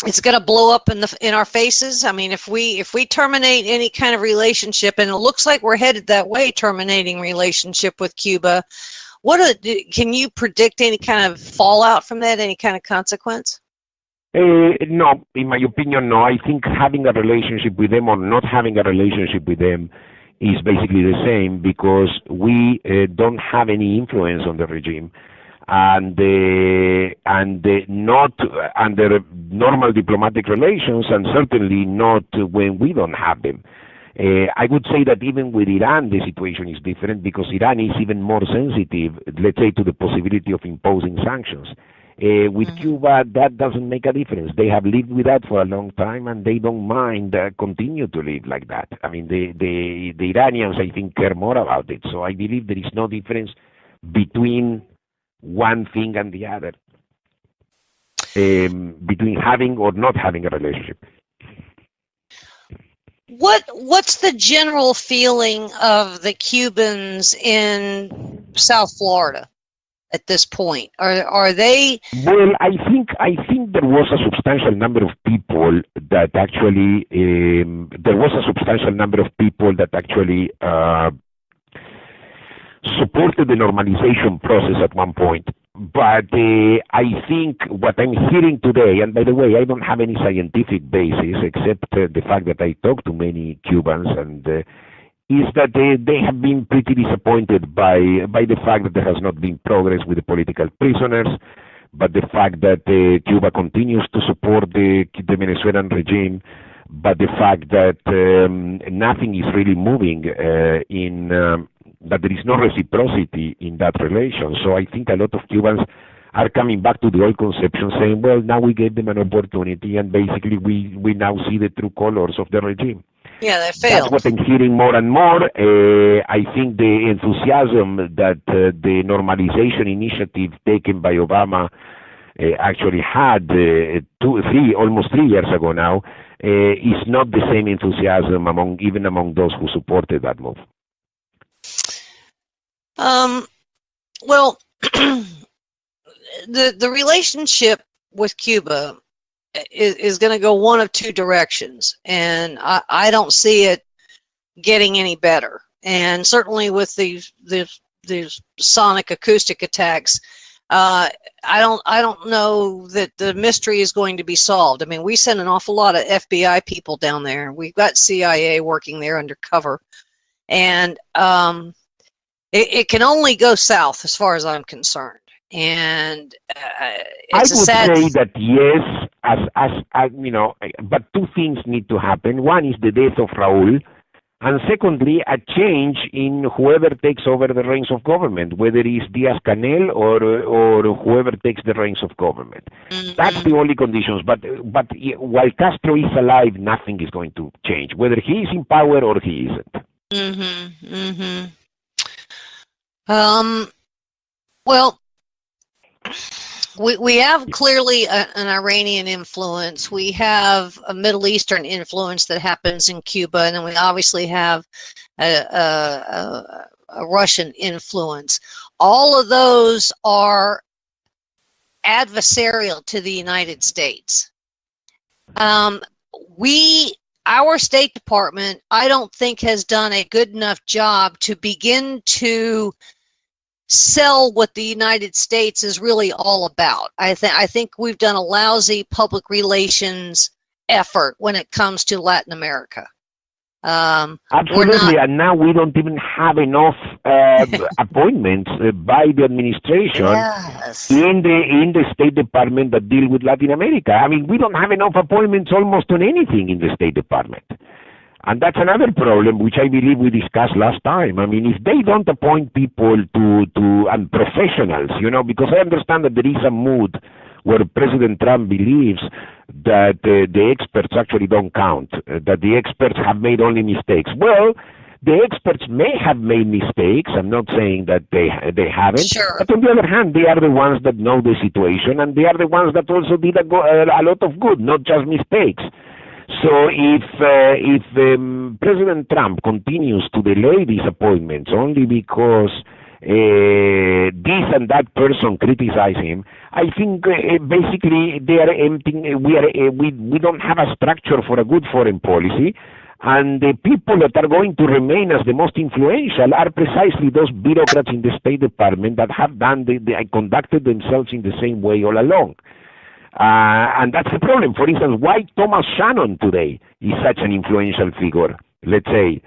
It's going to blow up in our faces. I mean, if we terminate any kind of relationship, and it looks like we're headed that way, terminating relationship with Cuba, can you predict any kind of fallout from that, any kind of consequence? No, in my opinion, no. I think having a relationship with them or not having a relationship with them is basically the same, because we don't have any influence on the regime. And not under normal diplomatic relations, and certainly not when we don't have them. I would say that even with Iran, the situation is different, because Iran is even more sensitive, let's say, to the possibility of imposing sanctions. With Cuba, that doesn't make a difference. They have lived with that for a long time, and they don't mind continue to live like that. I mean, the Iranians, I think, care more about it. So I believe there is no difference between one thing and the other, between having or not having a relationship. What's the general feeling of the Cubans in South Florida at this point? Are they? Well, I think there was a substantial number of people that actually supported the normalization process at one point. But I think what I'm hearing today, and by the way, I don't have any scientific basis except the fact that I talk to many Cubans, and is that they have been pretty disappointed by the fact that there has not been progress with the political prisoners, but the fact that Cuba continues to support the Venezuelan regime, but the fact that nothing is really moving that there is no reciprocity in that relation. So I think a lot of Cubans are coming back to the old conception, saying, well, now we gave them an opportunity, and basically we now see the true colors of the regime. Yeah, they failed. That's what I'm hearing more and more. I think the enthusiasm that the normalization initiative taken by Obama actually had almost 3 years ago now, is not the same enthusiasm even among those who supported that move. Well, the relationship with Cuba is going to go one of two directions, and I don't see it getting any better. And certainly with these sonic acoustic attacks, I don't know that the mystery is going to be solved. I mean, we send an awful lot of FBI people down there. We've got CIA working there undercover, and it can only go south as far as I'm concerned. And it's I would say that yes, as you know, but two things need to happen. One is the death of Raúl, and secondly, a change in whoever takes over the reins of government, whether it's Díaz-Canel or whoever takes the reins of government. Mm-hmm. That's the only conditions. But while Castro is alive, nothing is going to change, whether he is in power or he isn't. Mm-hmm. Mm-hmm. Well, we have clearly an Iranian influence. We have a Middle Eastern influence that happens in Cuba, and then we obviously have a Russian influence. All of those are adversarial to the United States. Our State Department, I don't think, has done a good enough job to begin to sell what the United States is really all about. I think we've done a lousy public relations effort when it comes to Latin America. Absolutely, and now we don't even have enough appointments by the administration in the State Department that deal with Latin America. I mean, we don't have enough appointments almost on anything in the State Department. And that's another problem, which I believe we discussed last time. I mean, if they don't appoint people and professionals, because I understand that there is a mood where President Trump believes that the experts actually don't count, that the experts have made only mistakes. Well, The experts may have made mistakes. I'm not saying that they haven't. Sure. But on the other hand, they are the ones that know the situation, and they are the ones that also did a lot of good, not just mistakes. So if President Trump continues to delay these appointments only because this and that person criticize him, I think basically they are emptying. We don't have a structure for a good foreign policy, and the people that are going to remain as the most influential are precisely those bureaucrats in the State Department that have conducted themselves in the same way all along. And that's the problem. For instance, why Thomas Shannon today is such an influential figure, let's say,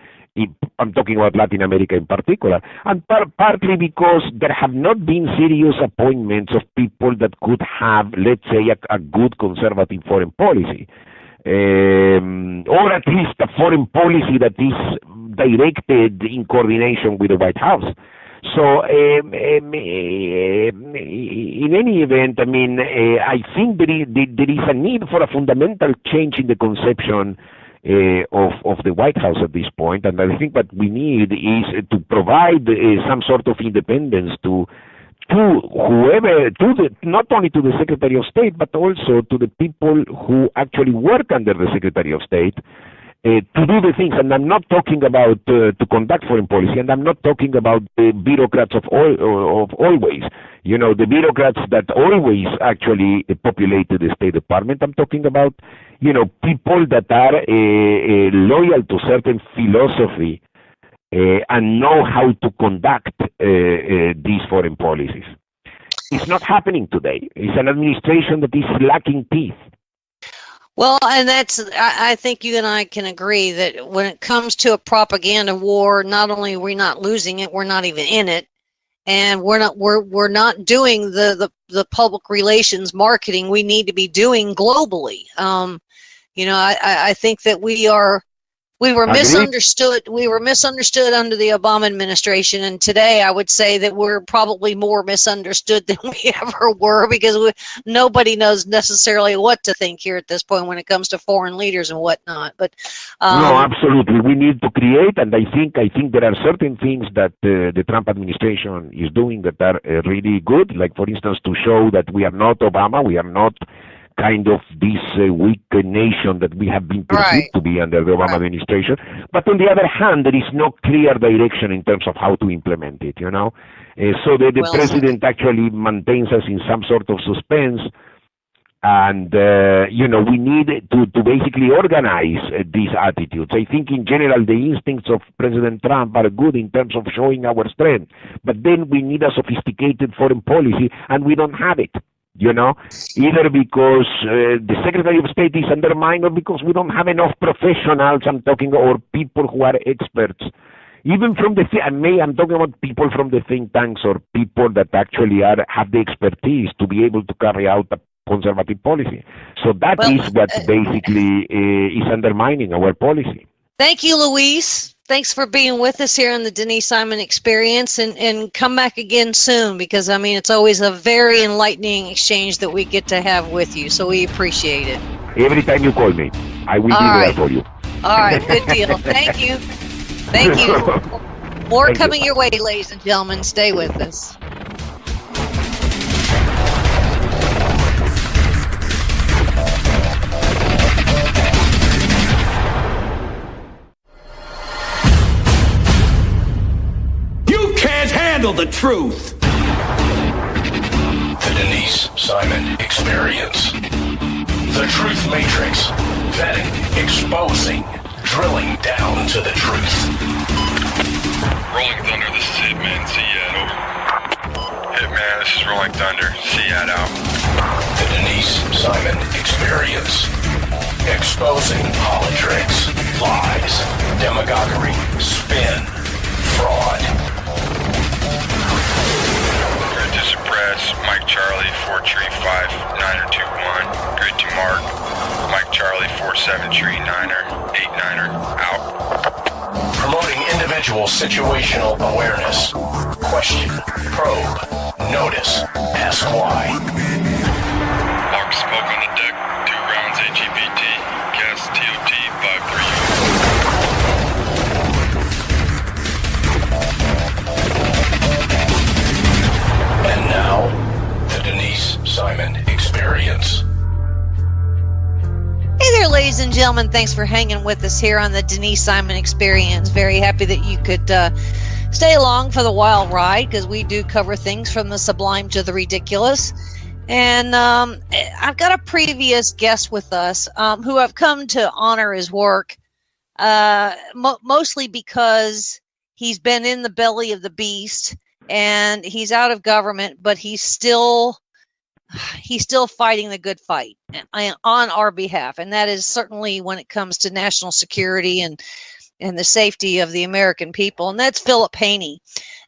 I'm talking about Latin America in particular, and partly because there have not been serious appointments of people that could have, let's say, a good conservative foreign policy, or at least a foreign policy that is directed in coordination with the White House. So, in any event, I mean, I think there is a need for a fundamental change in the conception of the White House at this point, and I think what we need is to provide some sort of independence to whoever, not only to the Secretary of State, but also to the people who actually work under the Secretary of State, to do the things. And I'm not talking about to conduct foreign policy, and I'm not talking about the bureaucrats of always. You know, the bureaucrats that always actually populated the State Department. I'm talking about, you know, people that are loyal to certain philosophy and know how to conduct these foreign policies. It's not happening today. It's an administration that is lacking teeth. Well, and I think you and I can agree that when it comes to a propaganda war, not only are we not losing it, we're not even in it. And we're not doing the public relations marketing we need to be doing globally. You know, I think that we were misunderstood. We were misunderstood under the Obama administration, and today I would say that we're probably more misunderstood than we ever were, because nobody knows necessarily what to think here at this point when it comes to foreign leaders and whatnot. But no, absolutely, we need to create, and I think there are certain things that the Trump administration is doing that are really good. Like, for instance, to show that we are not Obama, we are not kind of this weak nation that we have been perceived to be under the Obama administration. But on the other hand, there is no clear direction in terms of how to implement it, you know. So the president actually maintains us in some sort of suspense. And, you know, we need to basically organize these attitudes. I think in general the instincts of President Trump are good in terms of showing our strength. But then we need a sophisticated foreign policy, and we don't have it. You know, either because the Secretary of State is undermined, or because we don't have enough professionals, or people who are experts. Even from I'm talking about people from the think tanks, or people that actually have the expertise to be able to carry out a conservative policy. So that is what basically is undermining our policy. Thank you, Luis. Thanks for being with us here on the Denise Simon Experience, and come back again soon, because, I mean, it's always a very enlightening exchange that we get to have with you, so we appreciate it. Every time you call me, I will be there for you. All right, good deal. Thank you. Thank you. More coming your way, ladies and gentlemen. Stay with us. The truth. The Denise Simon Experience. The Truth Matrix. Vetting, exposing, drilling down to the truth. Rolling Thunder, this is Hitman. Seat over. Hitman, this is Rolling Thunder. Seat out. The Denise Simon Experience. Exposing politics, lies, demagoguery, spin, fraud. Grid to suppress, Mike Charlie, 4 tree 5, 9er 2-1. Grid to mark, Mike Charlie, 4-7 tree 9er, 8-9er, out. Promoting individual situational awareness. Question, probe, notice, ask why. Mark smoke on the deck, 2 rounds HEPT, cast TOT 5-3. Ladies and gentlemen, thanks for hanging with us here on the Denise Simon Experience. Very happy that you could stay along for the wild ride, because we do cover things from the sublime to the ridiculous. And I've got a previous guest with us who I've come to honor his work, mostly because he's been in the belly of the beast and he's out of government, but he's still fighting the good fight on our behalf. And that is certainly when it comes to national security and the safety of the American people. And that's Philip Haney.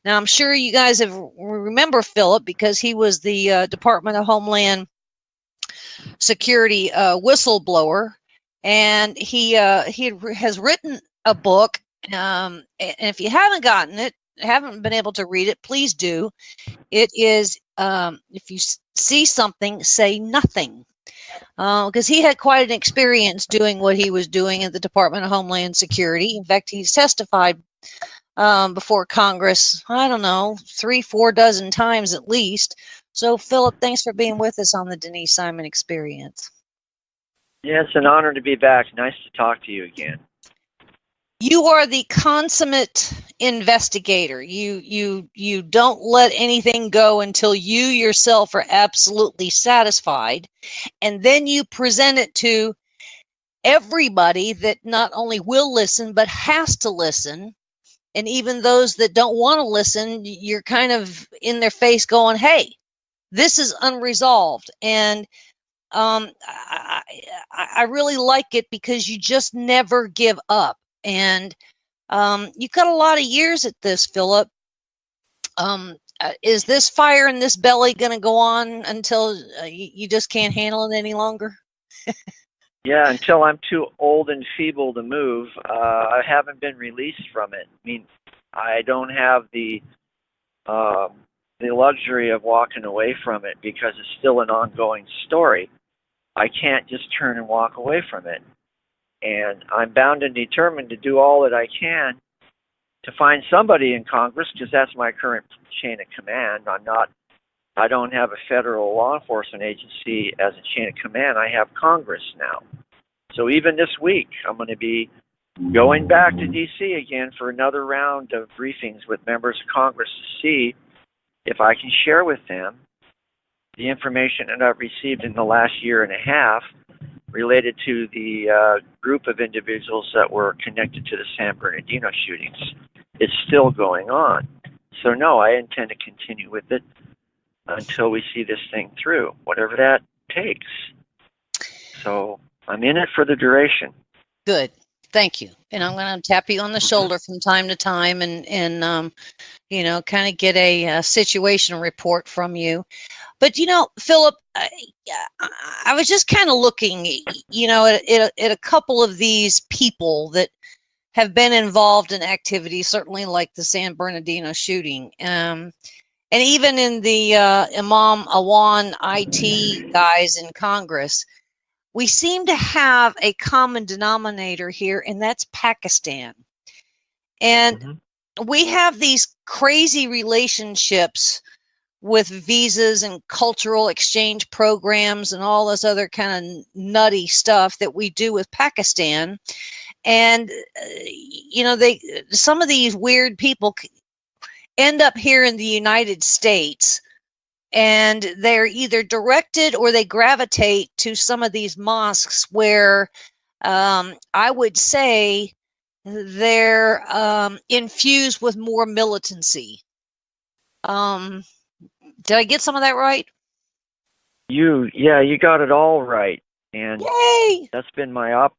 Now, I'm sure you guys remember Philip, because he was the Department of Homeland Security whistleblower. And he has written a book. And if you haven't gotten it, haven't been able to read it, please do. It is, if you see something, say nothing. Because he had quite an experience doing what he was doing at the Department of Homeland Security. In fact, he's testified before Congress, I don't know, 3-4 dozen times at least. So, Philip, thanks for being with us on the Denise Simon Experience. Yeah, it's an honor to be back. Nice to talk to you again. You are the consummate investigator. You don't let anything go until you yourself are absolutely satisfied, and then you present it to everybody that not only will listen but has to listen. And even those that don't want to listen, you're kind of in their face going, "Hey, this is unresolved." And I really like it because you just never give up. And you've got a lot of years at this, Philip. Is this fire in this belly going to go on until you just can't handle it any longer? Yeah, until I'm too old and feeble to move. I haven't been released from it. I mean, I don't have the luxury of walking away from it because it's still an ongoing story. I can't just turn and walk away from it. And I'm bound and determined to do all that I can to find somebody in Congress, because that's my current chain of command. I don't have a federal law enforcement agency as a chain of command. I have Congress now. So even this week, I'm going to be going back to D.C. again for another round of briefings with members of Congress to see if I can share with them the information that I've received in the last year and a half related to the group of individuals that were connected to the San Bernardino shootings. It's still going on. So no, I intend to continue with it until we see this thing through, whatever that takes. So I'm in it for the duration. Good. Thank you. And I'm going to tap you on the shoulder from time to time and kind of get a situation report from you. But, Philip, I was just kind of looking, at a couple of these people that have been involved in activities, certainly like the San Bernardino shooting. And even in the Imam Awan IT guys in Congress, we seem to have a common denominator here, and that's Pakistan. And we have these crazy relationships with visas and cultural exchange programs and all this other kind of nutty stuff that we do with Pakistan. And, some of these weird people end up here in the United States, and they're either directed or they gravitate to some of these mosques where I would say they're infused with more militancy. Did I get some of that right? You got it all right. And yay! That's been my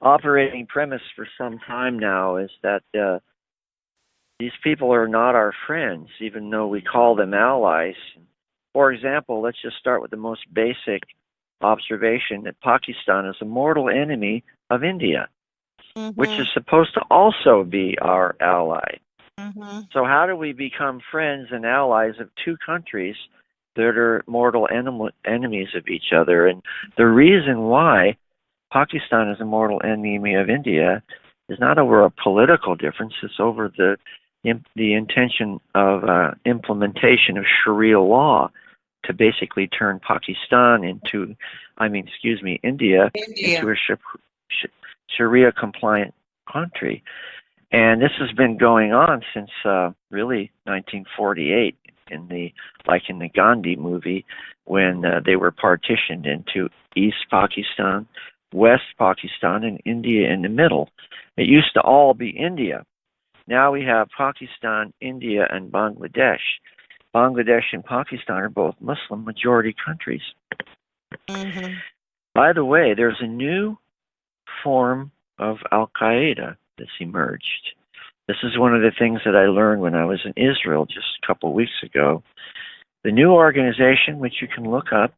operating premise for some time now, is that these people are not our friends, even though we call them allies. For example, let's just start with the most basic observation that Pakistan is a mortal enemy of India, which is supposed to also be our ally. So how do we become friends and allies of two countries that are mortal enemies of each other? And the reason why Pakistan is a mortal enemy of India is not over a political difference, it's over the intention of implementation of Sharia law to basically turn Pakistan India into a Sharia compliant country. And this has been going on since really 1948 in the Gandhi movie, when they were partitioned into East Pakistan, West Pakistan, and India in the middle. It used to all be India. Now we have Pakistan, India, and Bangladesh. Bangladesh and Pakistan are both Muslim majority countries. Mm-hmm. By the way, there's a new form of Al-Qaeda that's emerged. This is one of the things that I learned when I was in Israel just a couple of weeks ago. The new organization, which you can look up,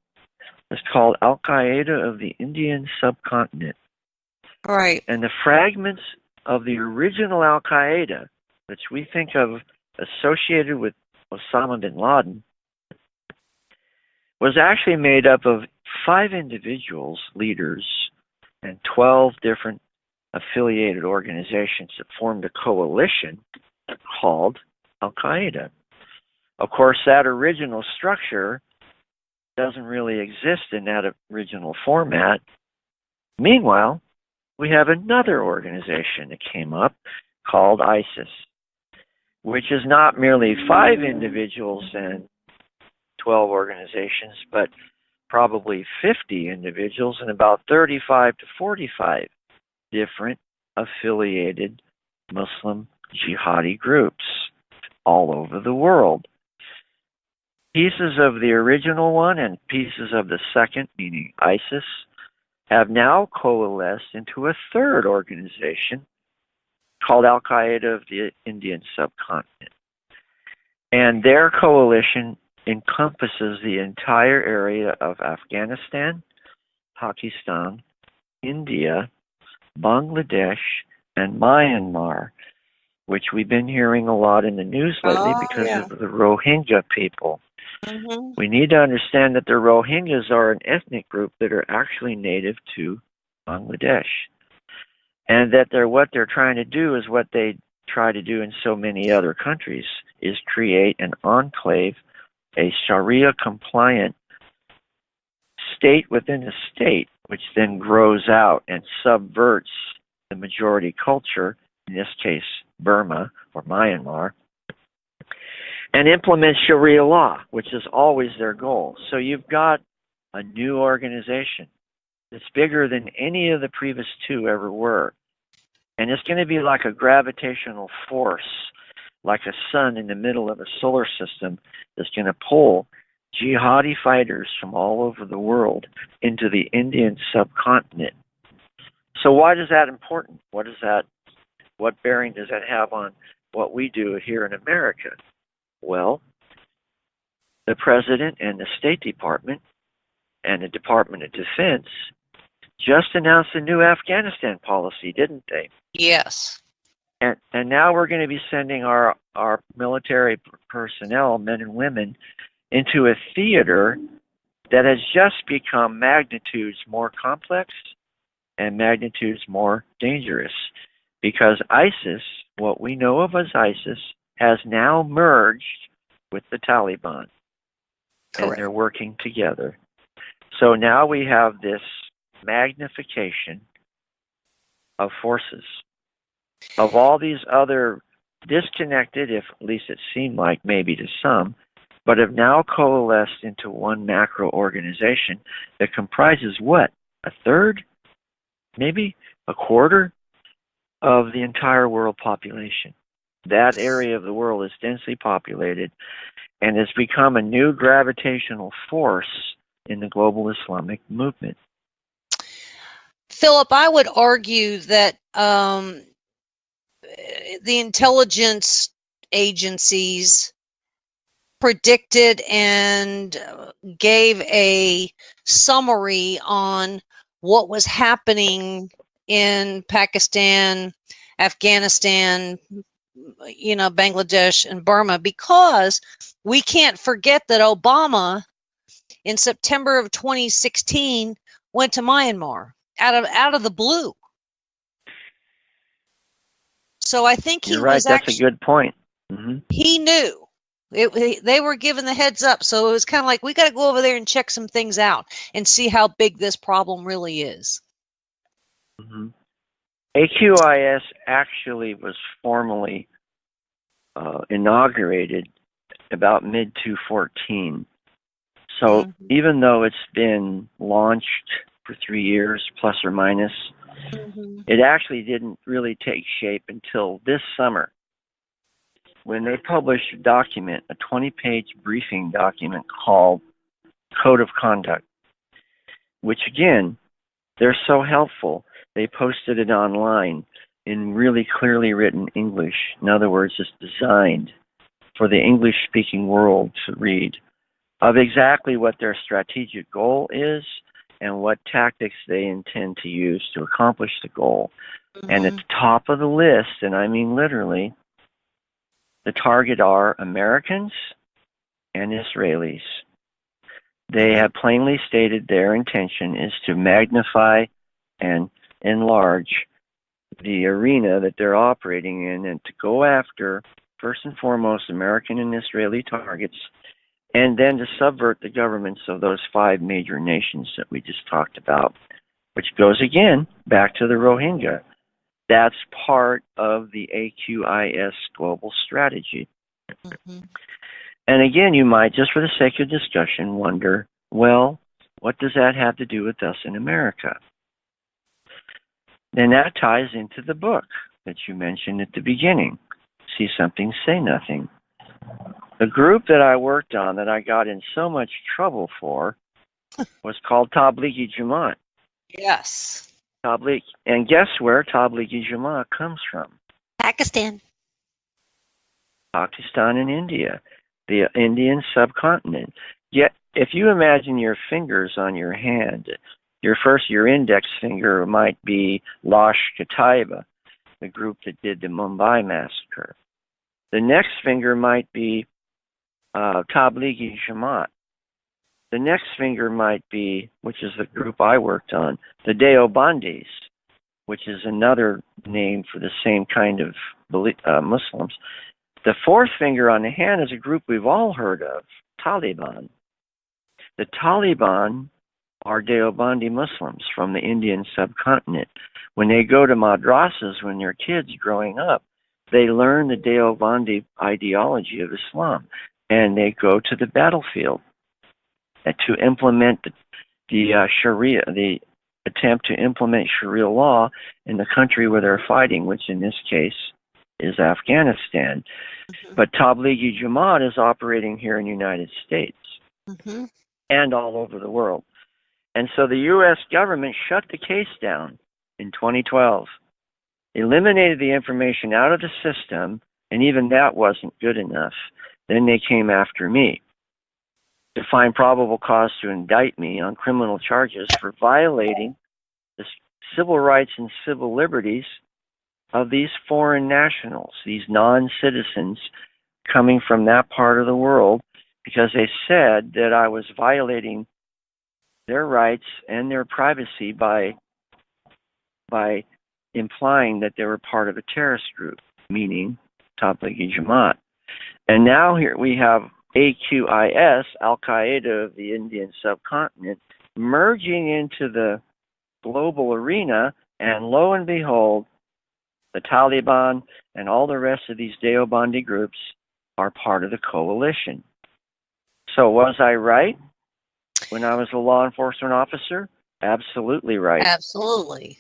is called Al-Qaeda of the Indian subcontinent. Right. And the fragments of the original Al-Qaeda, which we think of associated with Osama bin Laden, was actually made up of 5 individuals, leaders, and 12 different affiliated organizations that formed a coalition called Al-Qaeda. Of course, that original structure doesn't really exist in that original format. Meanwhile, we have another organization that came up called ISIS, which is not merely 5 individuals and 12 organizations, but probably 50 individuals and about 35 to 45 different affiliated Muslim jihadi groups all over the world. Pieces of the original one and pieces of the second, meaning ISIS, have now coalesced into a third organization called Al-Qaeda of the Indian subcontinent. And their coalition encompasses the entire area of Afghanistan, Pakistan, India, Bangladesh, and Myanmar, which we've been hearing a lot in the news lately because of the Rohingya people. Mm-hmm. We need to understand that the Rohingyas are an ethnic group that are actually native to Bangladesh, and that what they're trying to do is what they try to do in so many other countries, is create an enclave, a Sharia-compliant state within a state, which then grows out and subverts the majority culture, in this case Burma or Myanmar, and implements Sharia law, which is always their goal. So you've got a new organization that's bigger than any of the previous 2 ever were. And it's going to be like a gravitational force, like a sun in the middle of a solar system, that's going to pull jihadi fighters from all over the world into the Indian subcontinent. So why is that important? What bearing does that have on what we do here in America? Well, the President and the State Department and the Department of Defense just announced a new Afghanistan policy, didn't they? Yes. And now we're going to be sending our military personnel, men and women, into a theater that has just become magnitudes more complex and magnitudes more dangerous. Because ISIS, what we know of as ISIS, has now merged with the Taliban. Correct. And they're working together. So now we have this magnification of forces, of all these other disconnected, if at least it seemed like maybe to some, but have now coalesced into one macro organization that comprises what? A third? Maybe a quarter of the entire world population. That area of the world is densely populated and has become a new gravitational force in the global Islamic movement. Philip, I would argue that the intelligence agencies predicted and gave a summary on what was happening in Pakistan, Afghanistan, Bangladesh and Burma, because we can't forget that Obama in September of 2016 went to Myanmar out of the blue. So I think You're right. That's a good point. Mm-hmm. He knew They were given the heads up, so it was kind of like, we got to go over there and check some things out and see how big this problem really is. Mm-hmm. AQIS actually was formally inaugurated about mid-2014. So even though it's been launched for 3 years, plus or minus, it actually didn't really take shape until this summer, when they published a document, a 20-page briefing document called Code of Conduct, which again, they're so helpful. They posted it online in really clearly written English. In other words, it's designed for the English-speaking world to read, of exactly what their strategic goal is and what tactics they intend to use to accomplish the goal. And at the top of the list, and I mean literally, the target are Americans and Israelis. They have plainly stated their intention is to magnify and enlarge the arena that they're operating in and to go after, first and foremost, American and Israeli targets, and then to subvert the governments of those 5 major nations that we just talked about, which goes again back to the Rohingya. That's part of the AQIS global strategy. And again, you might, just for the sake of discussion, wonder, well, what does that have to do with us in America? Then that ties into the book that you mentioned at the beginning, See Something, Say Nothing. The group that I worked on that I got in so much trouble for was called Tablighi Jamaat. Yes. Tablighi. And guess where Tablighi Jamaat comes from? Pakistan. Pakistan and India, the Indian subcontinent. Yet, if you imagine your fingers on your hand, your index finger might be Lashkar-e-Taiba, the group that did the Mumbai massacre. The next finger might be Tablighi Jamaat. The next finger might be, which is the group I worked on, the Deobandis, which is another name for the same kind of Muslims. The fourth finger on the hand is a group we've all heard of, Taliban. The Taliban are Deobandi Muslims from the Indian subcontinent. When they go to madrasas when they're kids growing up, they learn the Deobandi ideology of Islam, and they go to the battlefield to implement the Sharia, the attempt to implement Sharia law in the country where they're fighting, which in this case is Afghanistan. But Tablighi Jamaat is operating here in the United States and all over the world. And so the U.S. government shut the case down in 2012, eliminated the information out of the system, and even that wasn't good enough. Then they came after me to find probable cause to indict me on criminal charges for violating the civil rights and civil liberties of these foreign nationals, these non-citizens coming from that part of the world, because they said that I was violating their rights and their privacy by implying that they were part of a terrorist group, meaning Tablighi Jamaat. And now here we have AQIS, Al-Qaeda of the Indian subcontinent, merging into the global arena, and lo and behold, the Taliban and all the rest of these Deobandi groups are part of the coalition. So was I right when I was a law enforcement officer? Absolutely right. Absolutely.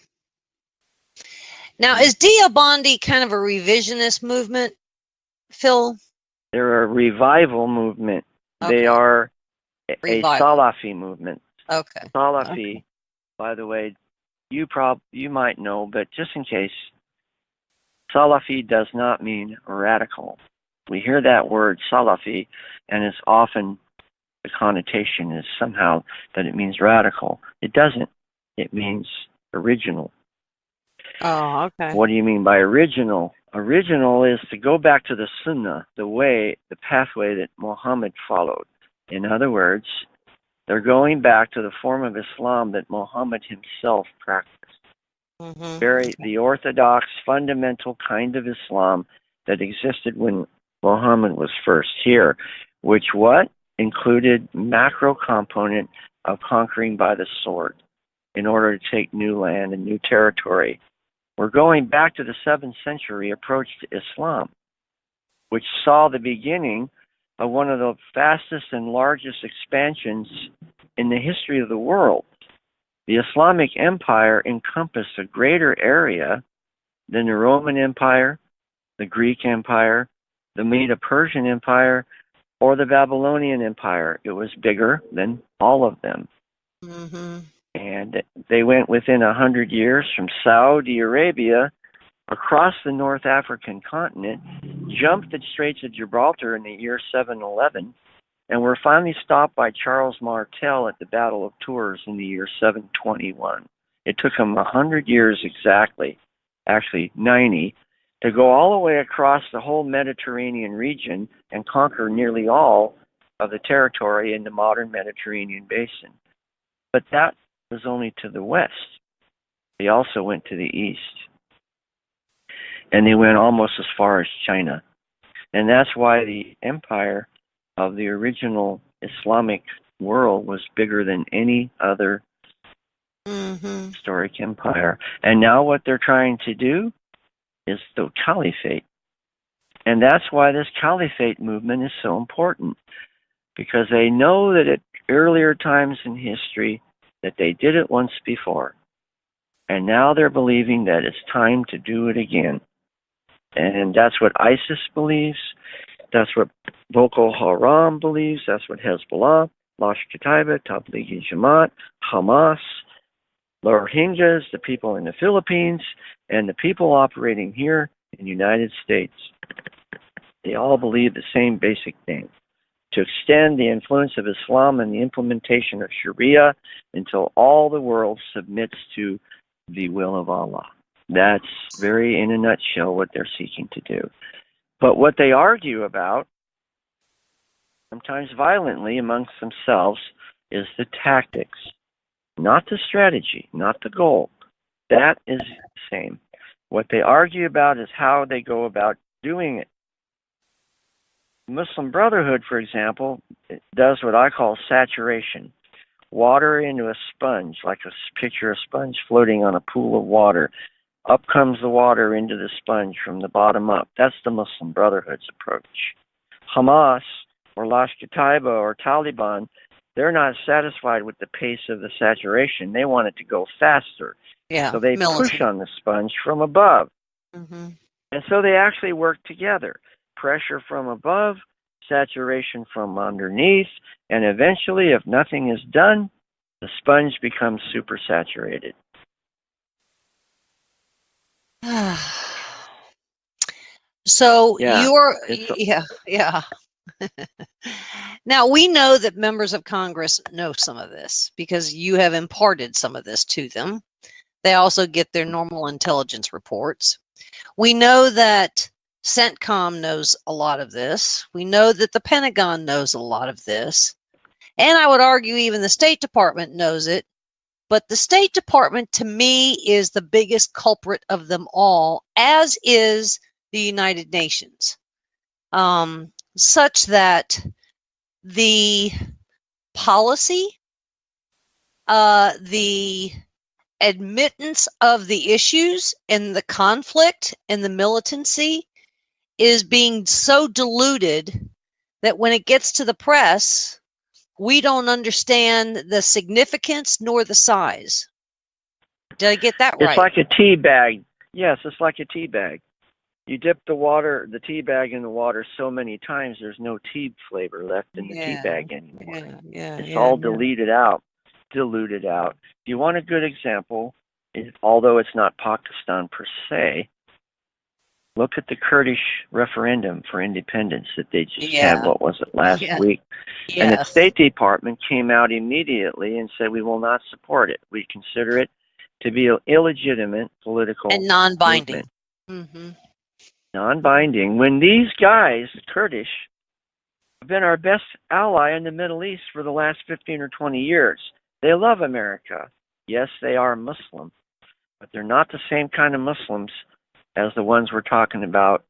Now, is Deobandi kind of a revisionist movement, Phil? They're a revival movement. Okay. They are a Salafi movement. Okay. Salafi, by the way, you might know, but just in case, Salafi does not mean radical. We hear that word Salafi, and it's often the connotation is somehow that it means radical. It doesn't. It means original. Oh, okay. What do you mean by original? Original is to go back to the Sunnah, the pathway that Muhammad followed. In other words, they're going back to the form of Islam that Muhammad himself practiced. The orthodox, fundamental kind of Islam that existed when Muhammad was first here, which what? Included macro component of conquering by the sword in order to take new land and new territory. We're going back to the 7th century approach to Islam, which saw the beginning of one of the fastest and largest expansions in the history of the world. The Islamic Empire encompassed a greater area than the Roman Empire, the Greek Empire, the Medo-Persian Empire, or the Babylonian Empire. It was bigger than all of them. Mm-hmm. And they went within 100 years from Saudi Arabia across the North African continent, jumped the Straits of Gibraltar in the year 711, and were finally stopped by Charles Martel at the Battle of Tours in the year 721. It took them 100 years exactly, actually 90, to go all the way across the whole Mediterranean region and conquer nearly all of the territory in the modern Mediterranean basin. But that was only to the west. They also went to the east. And they went almost as far as China. And that's why the empire of the original Islamic world was bigger than any other historic empire. And now what they're trying to do is the caliphate. And that's why this caliphate movement is so important, because they know that at earlier times in history that they did it once before. And now they're believing that it's time to do it again. And that's what ISIS believes. That's what Boko Haram believes. That's what Hezbollah, Lashkar-e-Taiba, Tablighi Jamaat, Hamas, Rohingyas, the people in the Philippines, and the people operating here in the United States. They all believe the same basic thing: to extend the influence of Islam and the implementation of Sharia until all the world submits to the will of Allah. That's very, in a nutshell, what they're seeking to do. But what they argue about, sometimes violently amongst themselves, is the tactics, not the strategy, not the goal. That is the same. What they argue about is how they go about doing it. Muslim Brotherhood, for example, does what I call saturation. Water into a sponge, like a picture of a sponge floating on a pool of water. Up comes the water into the sponge from the bottom up. That's the Muslim Brotherhood's approach. Hamas or Lashkar-e-Taiba or Taliban, they're not satisfied with the pace of the saturation. They want it to go faster. Yeah, so they push on the sponge from above. Mm-hmm. And so they actually work together. Pressure from above, saturation from underneath, and eventually, if nothing is done, the sponge becomes supersaturated. So Yeah, yeah. Now, we know that members of Congress know some of this because you have imparted some of this to them. They also get their normal intelligence reports. We know that CENTCOM knows a lot of this. We know that the Pentagon knows a lot of this. And I would argue even the State Department knows it. But the State Department, to me, is the biggest culprit of them all, as is the United Nations. Such that the policy, the admittance of the issues and the conflict and the militancy is being so diluted that when it gets to the press, we don't understand the significance nor the size. Did I get that right? It's like a tea bag. Yes, it's like a tea bag. You dip the tea bag in the water so many times, there's no tea flavor left in the tea bag anymore. It's all diluted out. If you want a good example, although it's not Pakistan per se, look at the Kurdish referendum for independence that they just had, what was it, last week? Yes. And the State Department came out immediately and said, we will not support it. We consider it to be an illegitimate political and non-binding. Mm-hmm. Non-binding. When these guys, the Kurdish, have been our best ally in the Middle East for the last 15 or 20 years. They love America. Yes, they are Muslim, but they're not the same kind of Muslims as the ones we're talking about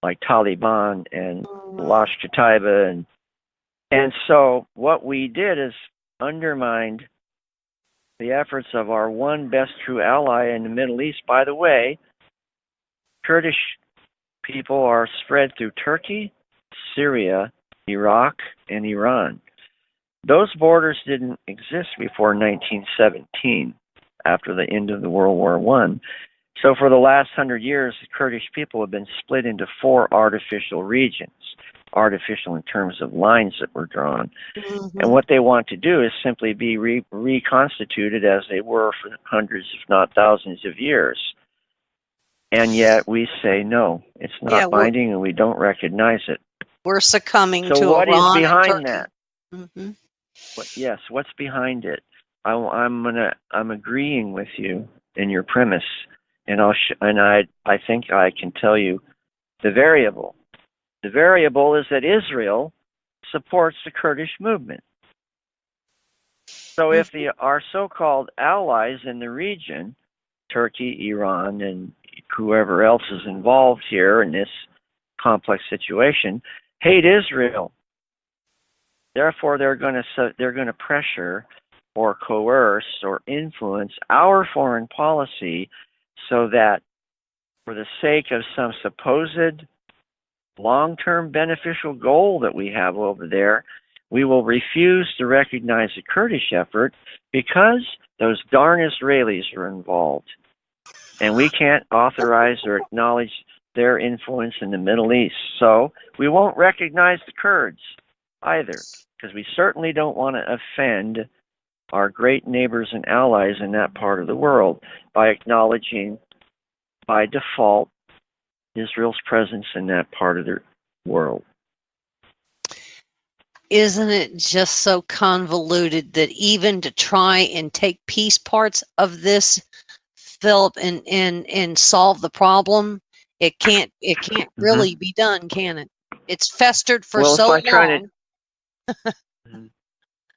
like Taliban and Lashkar-e-Taiba, and so what we did is undermined the efforts of our one best true ally in the Middle East. By the way, Kurdish people are spread through Turkey, Syria, Iraq, and Iran. Those borders didn't exist before 1917, after the end of the World War I. So for the last 100 years, the Kurdish people have been split into 4 artificial regions, artificial in terms of lines that were drawn. Mm-hmm. And what they want to do is simply be reconstituted as they were for hundreds, if not thousands of years. And yet we say, no, it's not binding and we don't recognize it. We're succumbing to what Iran is behind and that? Mm-hmm. What's behind it? I'm agreeing with you in your premise, and I think I can tell you the variable. The variable is that Israel supports the Kurdish movement. So if our so-called allies in the region, Turkey, Iran, and whoever else is involved here in this complex situation, hate Israel, therefore they're going to pressure or coerce or influence our foreign policy so that for the sake of some supposed long-term beneficial goal that we have over there, we will refuse to recognize the Kurdish effort because those darn Israelis are involved. And we can't authorize or acknowledge their influence in the Middle East. So we won't recognize the Kurds either, because we certainly don't want to offend our great neighbors and allies in that part of the world by acknowledging by default Israel's presence in that part of the world. Isn't it just so convoluted that even to try and take piece parts of this, Philip, and solve the problem, it can't really be done, can it? It's festered for so long.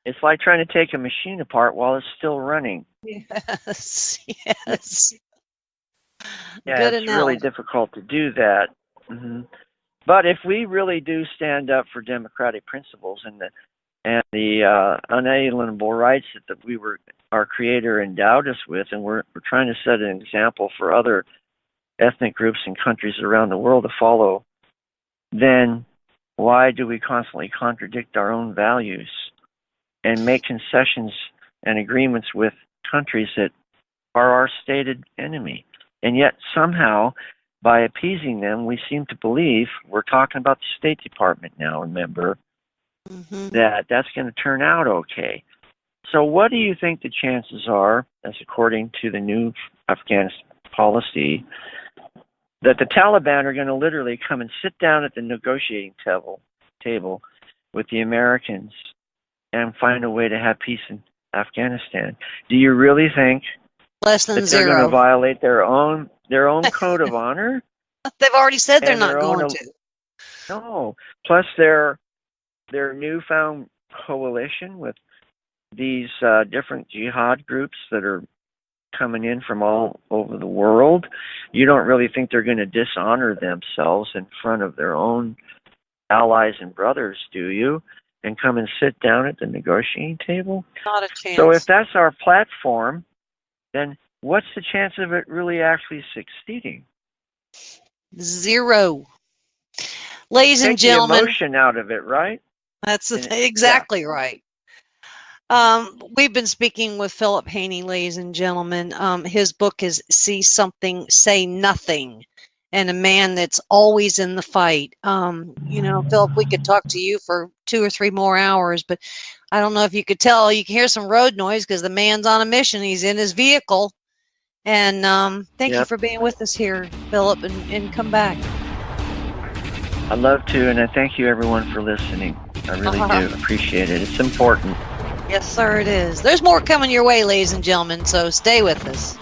It's like trying to take a machine apart while it's still running. Yes. Yeah, Good it's analogy. really difficult to do that. Mm-hmm. But if we really do stand up for democratic principles and the unalienable rights that our Creator endowed us with, and we're trying to set an example for other ethnic groups and countries around the world to follow, then why do we constantly contradict our own values and make concessions and agreements with countries that are our stated enemy? And yet somehow, by appeasing them, we seem to believe, we're talking about the State Department now, remember, that's going to turn out okay. So what do you think the chances are, as according to the new Afghanistan policy, that the Taliban are going to literally come and sit down at the negotiating table with the Americans and find a way to have peace in Afghanistan? Do you really think less than that zero they're going to violate their own code of honor? They've already said they're not going to. No. Plus their newfound coalition with these different jihad groups that are coming in from all over the world. You don't really think they're going to dishonor themselves in front of their own allies and brothers, do you? And come and sit down at the negotiating table? Not a chance. So if that's our platform, then what's the chance of it really actually succeeding? Zero. Ladies and gentlemen. Take the emotion out of it, right? That's exactly right. We've been speaking with Philip Haney, ladies and gentlemen. His book is See Something, Say Nothing, and a man that's always in the fight. Philip, we could talk to you for 2 or 3 more hours, but I don't know if you could tell. You can hear some road noise because the man's on a mission. He's in his vehicle. And thank you for being with us here, Philip, and come back. I'd love to, and I thank you, everyone, for listening. I really do appreciate it. It's important. Yes, sir, it is. There's more coming your way, ladies and gentlemen, so stay with us.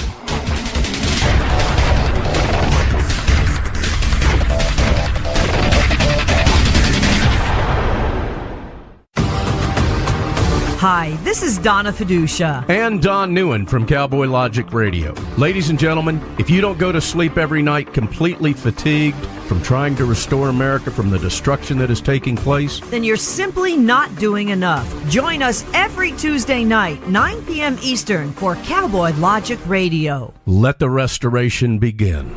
Hi, this is Donna Fiducia. And Don Newen from Cowboy Logic Radio. Ladies and gentlemen, if you don't go to sleep every night completely fatigued, from trying to restore America from the destruction that is taking place? Then you're simply not doing enough. Join us every Tuesday night, 9 p.m. Eastern, for Cowboy Logic Radio. Let the restoration begin.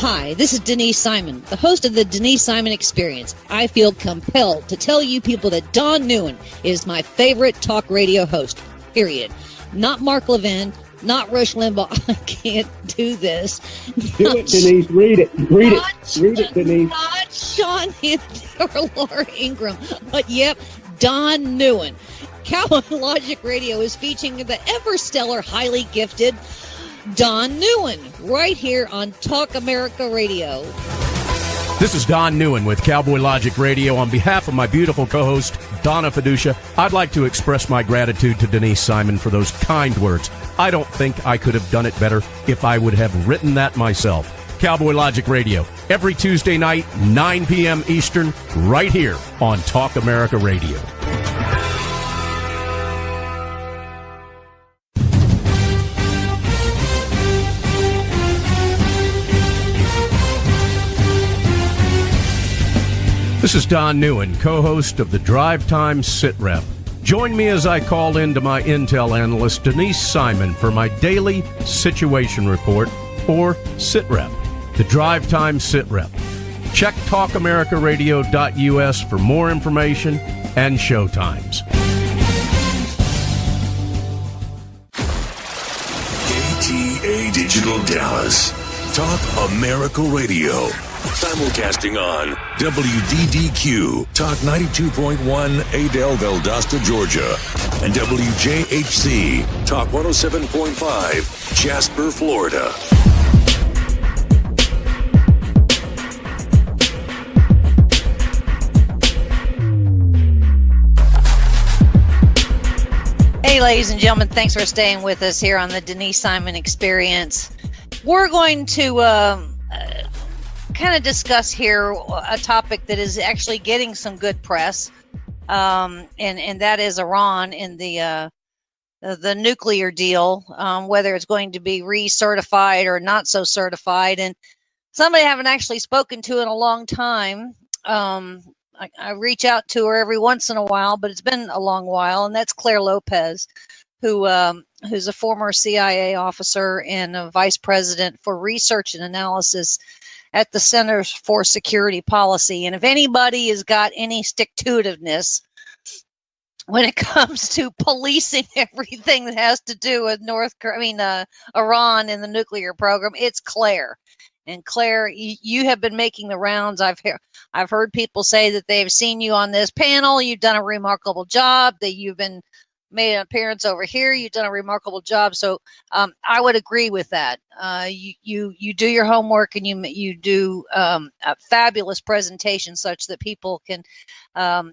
Hi, this is Denise Simon, the host of the Denise Simon Experience. I feel compelled to tell you people that Don Newen is my favorite talk radio host, period. Not Mark Levin, not Rush Limbaugh. I can't do this. Do it, Denise. Read it. Read it, Denise. Not Sean Hannity or Laura Ingraham, but yep, Don Newen. Cowboy Logic Radio is featuring the ever-stellar, highly gifted Don Newen, right here on Talk America Radio. This is Don Newen with Cowboy Logic Radio. On behalf of my beautiful co-host, Donna Fiducia, I'd like to express my gratitude to Denise Simon for those kind words. I don't think I could have done it better if I would have written that myself. Cowboy Logic Radio, every Tuesday night, 9 p.m. Eastern, right here on Talk America Radio. This is Don Newen, co-host of the Drive Time Sit Rep. Join me as I call in to my Intel analyst, Denise Simon, for my daily situation report, or Sit Rep, the Drive Time Sit Rep. Check talkamericaradio.us for more information and show times. KTA Digital Dallas. Talk America Radio. Simulcasting on WDDQ, Talk 92.1, Adel, Valdosta, Georgia, and WJHC, Talk 107.5, Jasper, Florida. Hey, ladies and gentlemen, thanks for staying with us here on the Denise Simon Experience. We're going to kind of discuss here a topic that is actually getting some good press, and that is Iran and the nuclear deal, whether it's going to be recertified or not so certified. And somebody I haven't actually spoken to in a long time. I reach out to her every once in a while, but it's been a long while, and that's Clare Lopez, who's a former CIA officer and a vice president for research and analysis at the Centers for Security Policy. And if anybody has got any stick-to-itiveness when it comes to policing everything that has to do with Iran and the nuclear program, it's Clare. And Clare, you have been making the rounds. I've heard people say that they've seen you on this panel. You've done a remarkable job. That you've been made an appearance over here. You've done a remarkable job. So I would agree with that. You do your homework, and you do a fabulous presentation such that people can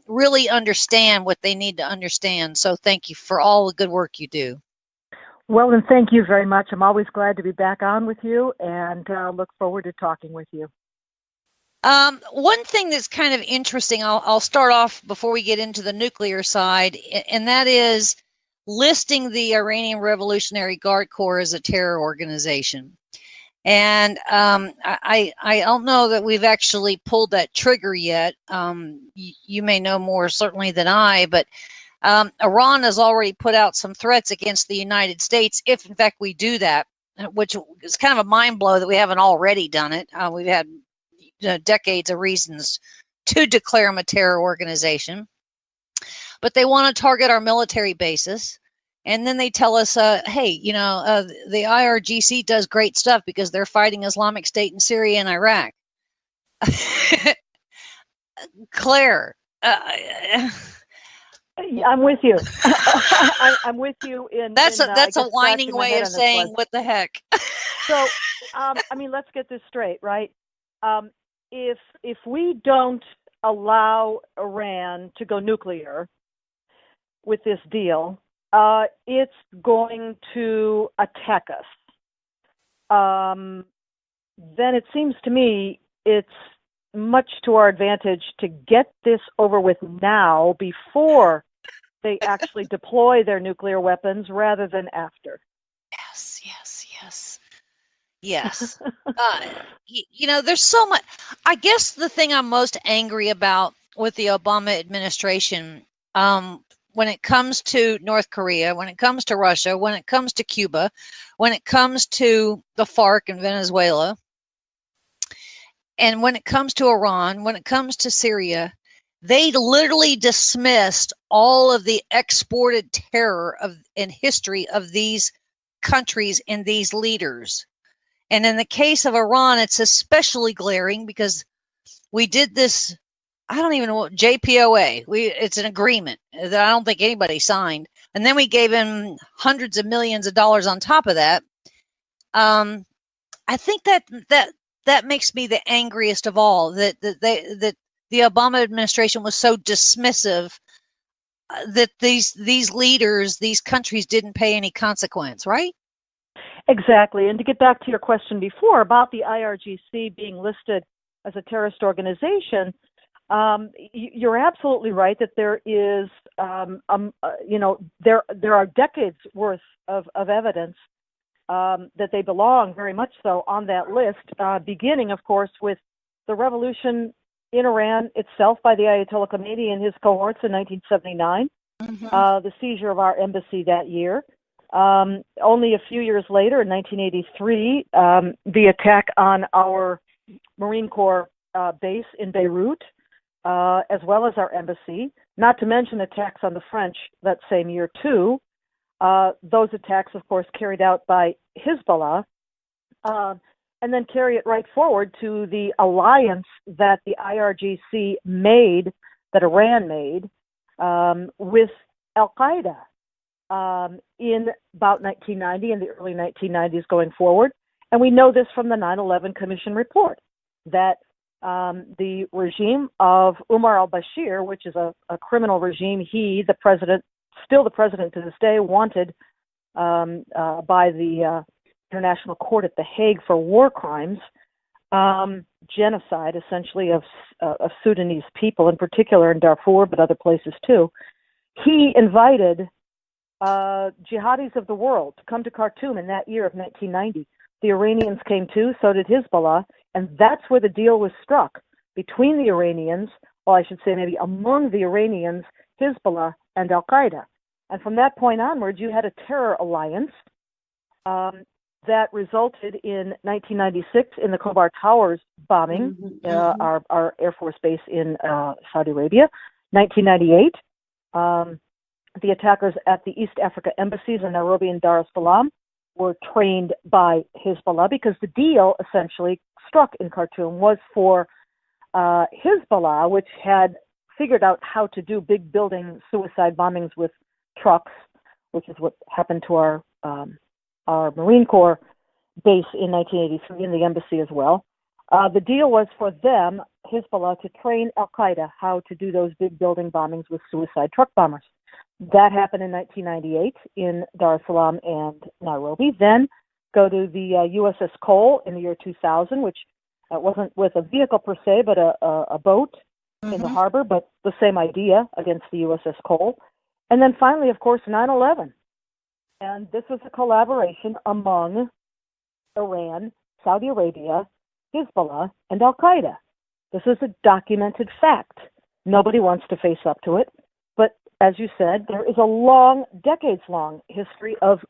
really understand what they need to understand. So thank you for all the good work you do. Well, then thank you very much. I'm always glad to be back on with you, and look forward to talking with you. One thing that's kind of interesting, I'll start off before we get into the nuclear side, and that is listing the Iranian Revolutionary Guard Corps as a terror organization. And I don't know that we've actually pulled that trigger yet. You may know more certainly than I, but Iran has already put out some threats against the United States if, in fact, we do that, which is kind of a mind blow that we haven't already done it. We've had decades of reasons to declare them a terror organization. But they want to target our military bases. And then they tell us, hey, the IRGC does great stuff because they're fighting Islamic State in Syria and Iraq. Clare, I'm with you. I'm with you in. That's a whining way of saying what the heck. So, let's get this straight, right? If we don't allow Iran to go nuclear, with this deal, it's going to attack us. Then it seems to me it's much to our advantage to get this over with now before they actually deploy their nuclear weapons rather than after. Yes. There's so much. I guess the thing I'm most angry about with the Obama administration, when it comes to North Korea, when it comes to Russia, when it comes to Cuba, when it comes to the FARC in Venezuela, and when it comes to Iran, when it comes to Syria, they literally dismissed all of the exported terror in history of these countries and these leaders. And in the case of Iran, it's especially glaring because we did this, I don't even know what, JPOA. It's an agreement that I don't think anybody signed. And then we gave him hundreds of millions of dollars on top of that. I think that makes me the angriest of all, that the Obama administration was so dismissive that these leaders, these countries didn't pay any consequence, right? Exactly. And to get back to your question before about the IRGC being listed as a terrorist organization, you're absolutely right that there is, there are decades worth of evidence that they belong very much so on that list, beginning, of course, with the revolution in Iran itself by the Ayatollah Khomeini and his cohorts in 1979, the seizure of our embassy that year. Only a few years later, in 1983, the attack on our Marine Corps base in Beirut, as well as our embassy, not to mention attacks on the French that same year, too. Those attacks, of course, carried out by Hezbollah, and then carry it right forward to the alliance that the IRGC made, that Iran made, with Al-Qaeda in about 1990 and the early 1990s going forward. And we know this from the 9/11 Commission report, that the regime of Umar al-Bashir, which is a criminal regime, he, the president, still the president to this day, wanted by the International Court at The Hague for war crimes, genocide essentially of Sudanese people, in particular in Darfur, but other places too. He invited jihadis of the world to come to Khartoum in that year of 1990. The Iranians came too, so did Hezbollah, and that's where the deal was struck between the Iranians, or I should say maybe among the Iranians, Hezbollah, and Al-Qaeda. And from that point onwards, you had a terror alliance that resulted in 1996 in the Khobar Towers bombing, our Air Force base in Saudi Arabia. 1998, the attackers at the East Africa embassies in Nairobi and Dar es Salaam were trained by Hezbollah, because the deal essentially struck in Khartoum was for Hezbollah, which had figured out how to do big building suicide bombings with trucks, which is what happened to our Marine Corps base in 1983 and the embassy as well. The deal was for them, Hezbollah, to train Al-Qaeda how to do those big building bombings with suicide truck bombers. That happened in 1998 in Dar es Salaam and Nairobi. Then go to the USS Cole in the year 2000, which wasn't with a vehicle per se, but a boat in the harbor, but the same idea against the USS Cole. And then finally, of course, 9/11. And this was a collaboration among Iran, Saudi Arabia, Hezbollah, and Al-Qaeda. This is a documented fact. Nobody wants to face up to it. But as you said, there is a long, decades-long history of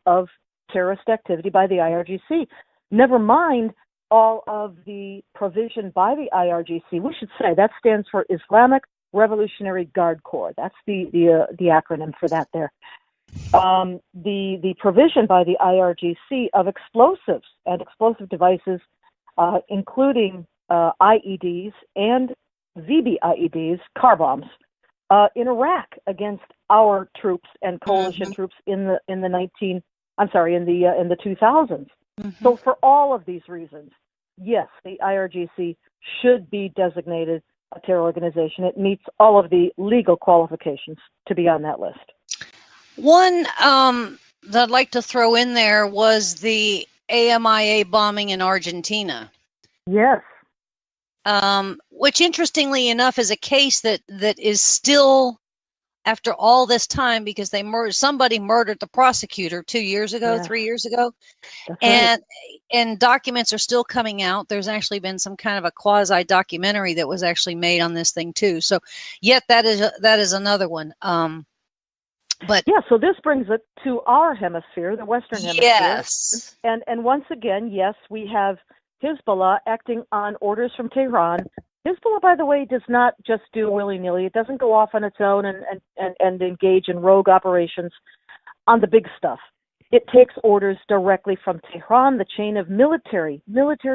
terrorist activity by the IRGC. Never mind all of the provision by the IRGC. We should say that stands for Islamic Revolutionary Guard Corps. That's the acronym for that there. The provision by the IRGC of explosives and explosive devices, including IEDs and VBIEDs, car bombs, in Iraq against our troops and coalition troops in the 2000s. So for all of these reasons, yes, the IRGC should be designated a terror organization. It meets all of the legal qualifications to be on that list. One that I'd like to throw in there was the AMIA bombing in Argentina. Yes. Which, interestingly enough, is a case that is still, after all this time, because somebody murdered the prosecutor 2 years ago, 3 years ago, and documents are still coming out. There's actually been some kind of a quasi documentary that was actually made on this thing too. So, yet that is another one. But yeah, so this brings it to our hemisphere, the Western Hemisphere. Yes. And once again, yes, we have Hezbollah acting on orders from Tehran. Hezbollah, by the way, does not just do willy-nilly. It doesn't go off on its own and engage in rogue operations on the big stuff. It takes orders directly from Tehran. The chain of military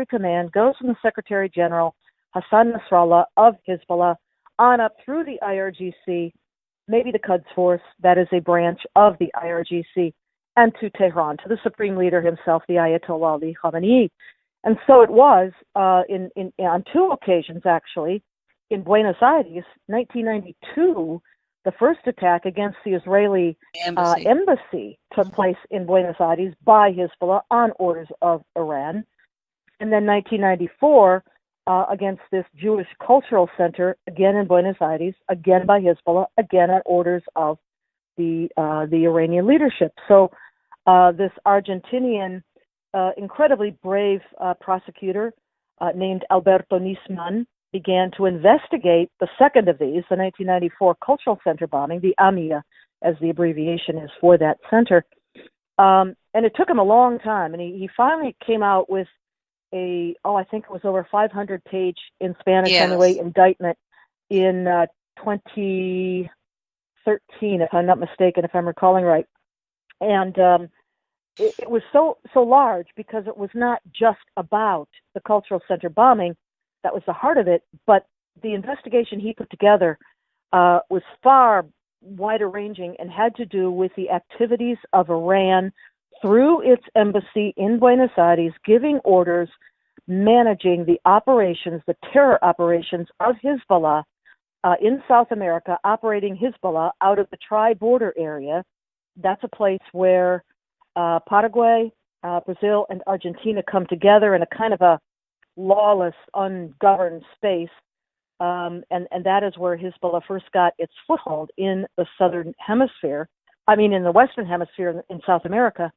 command goes from the Secretary General, Hassan Nasrallah, of Hezbollah, on up through the IRGC, maybe the Quds Force, that is a branch of the IRGC, and to Tehran, to the Supreme Leader himself, the Ayatollah Ali Khamenei. And so it was on two occasions, actually, in Buenos Aires, 1992, the first attack against the Israeli embassy took place in Buenos Aires by Hezbollah on orders of Iran. And then 1994, against this Jewish cultural center, again in Buenos Aires, again by Hezbollah, again on orders of the Iranian leadership. So this Argentinian, incredibly brave prosecutor named Alberto Nisman began to investigate the second of these, the 1994 cultural center bombing, the AMIA, as the abbreviation is for that center. And it took him a long time, and he finally came out with I think it was over 500-page, in Spanish anyway, indictment in 2013, if I'm not mistaken, if I'm recalling right. And it was so large because it was not just about the cultural center bombing. That was the heart of it, but the investigation he put together was far wider ranging and had to do with the activities of Iran through its embassy in Buenos Aires, giving orders, managing the operations, the terror operations of Hezbollah in South America, operating Hezbollah out of the tri-border area. That's a place where Paraguay, Brazil, and Argentina come together in a kind of a lawless, ungoverned space. And that is where Hezbollah first got its foothold in the Southern Hemisphere. In the Western Hemisphere in South America.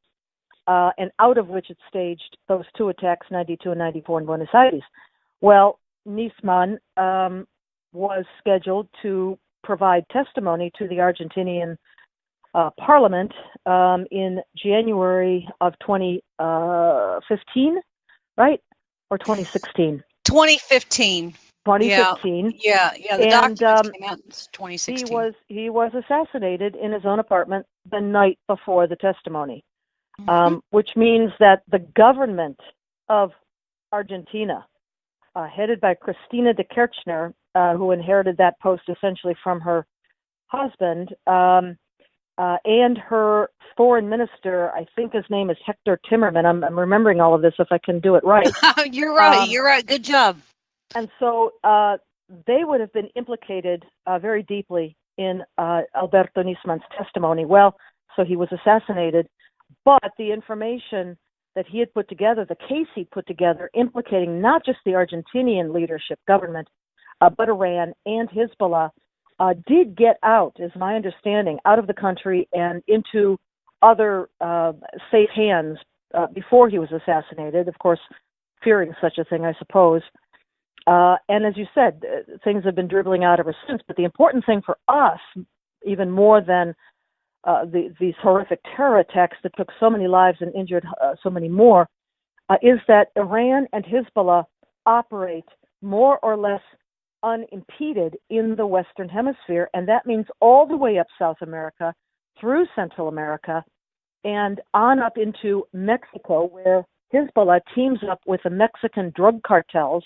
And out of which it staged those two attacks, 92 and 94 in Buenos Aires. Well, Nisman was scheduled to provide testimony to the Argentinian parliament in January of 2015, right? Or 2016? 2015. 2015. Yeah. The document came out in 2016. He was assassinated in his own apartment the night before the testimony. Which means that the government of Argentina, headed by Cristina de Kirchner, who inherited that post essentially from her husband, and her foreign minister, I think his name is Hector Timmerman. I'm remembering all of this if I can do it right. You're right. Good job. And so they would have been implicated very deeply in Alberto Nisman's testimony. Well, so he was assassinated. But the information that he had put together, the case he put together, implicating not just the Argentinian leadership government, but Iran and Hezbollah, did get out, is my understanding, out of the country and into other safe hands before he was assassinated, of course, fearing such a thing, I suppose. And as you said, things have been dribbling out ever since. But the important thing for us, even more than these horrific terror attacks that took so many lives and injured so many more, is that Iran and Hezbollah operate more or less unimpeded in the Western Hemisphere, and that means all the way up South America, through Central America, and on up into Mexico, where Hezbollah teams up with the Mexican drug cartels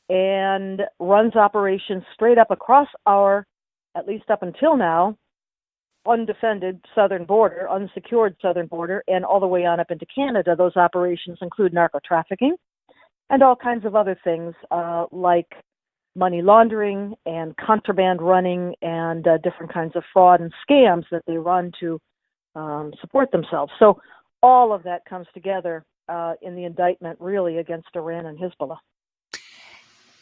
and runs operations straight up across our, at least up until now, undefended southern border, unsecured southern border, and all the way on up into Canada. Those operations include narco trafficking and all kinds of other things like money laundering and contraband running and different kinds of fraud and scams that they run to support themselves. So all of that comes together in the indictment, really, against Iran and Hezbollah.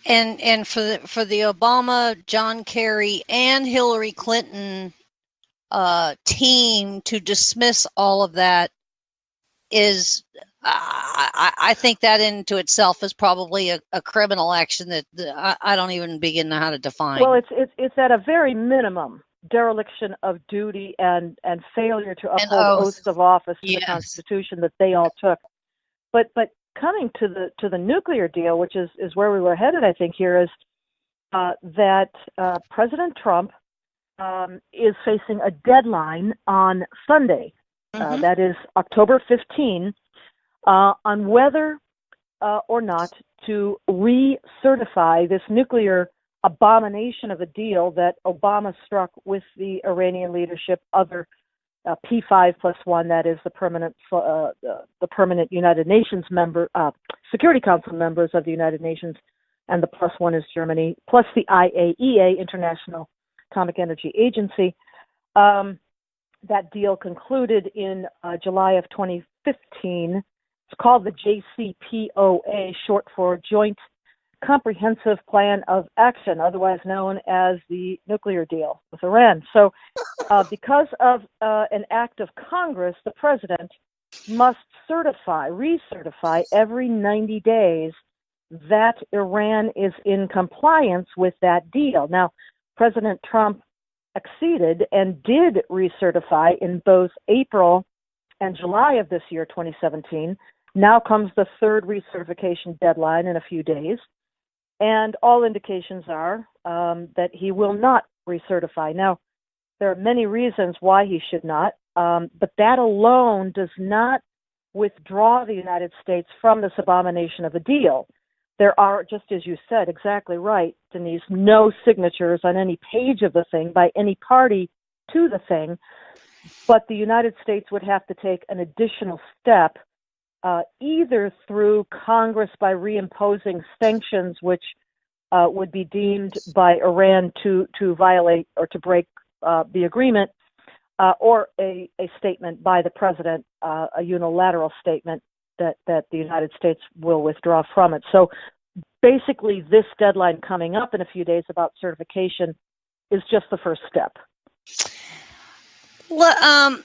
And for the Obama, John Kerry, and Hillary Clinton team to dismiss all of that is, I think that into itself is probably a criminal action that I don't even begin to know how to define. Well, it's at a very minimum dereliction of duty and failure to uphold oaths of office to the Constitution that they all took. But coming to the nuclear deal, which is where we were headed, I think here is that President Trump is facing a deadline on Sunday, that is October 15, on whether or not to recertify this nuclear abomination of a deal that Obama struck with the Iranian leadership, other P5+1, that is the permanent United Nations member, Security Council members of the United Nations, and the +1 is Germany, plus the IAEA, International Atomic Energy Agency. That deal concluded in July of 2015. It's called the JCPOA, short for Joint Comprehensive Plan of Action, otherwise known as the nuclear deal with Iran. So because of an act of Congress, the president must recertify every 90 days that Iran is in compliance with that deal. Now, President Trump acceded and did recertify in both April and July of this year, 2017. Now comes the third recertification deadline in a few days. And all indications are that he will not recertify. Now, there are many reasons why he should not, but that alone does not withdraw the United States from this abomination of a deal. There are, just as you said, exactly right, Denise, no signatures on any page of the thing by any party to the thing, but the United States would have to take an additional step, either through Congress by reimposing sanctions, which would be deemed by Iran to violate or to break the agreement, or a statement by the president, a unilateral statement that the United States will withdraw from it. So basically, this deadline coming up in a few days about certification is just the first step. Well,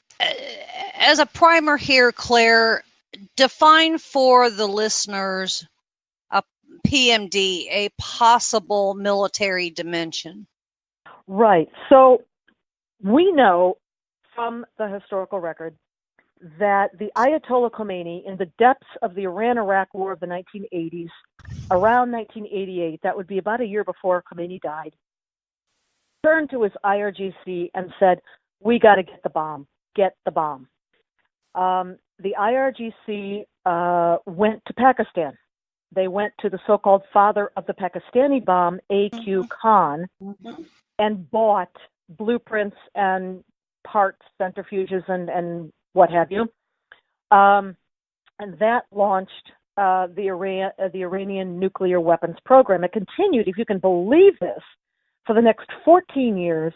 as a primer here, Claire, define for the listeners a PMD, a possible military dimension. Right. So we know from the historical record that the Ayatollah Khomeini, in the depths of the Iran-Iraq War of the 1980s, around 1988, that would be about a year before Khomeini died, turned to his IRGC and said, "We got to get the bomb. Get the bomb." The IRGC went to Pakistan. They went to the so-called father of the Pakistani bomb, A.Q. Khan, and bought blueprints and parts, centrifuges, and what have you. And that launched the Iranian nuclear weapons program. It continued, if you can believe this, for the next 14 years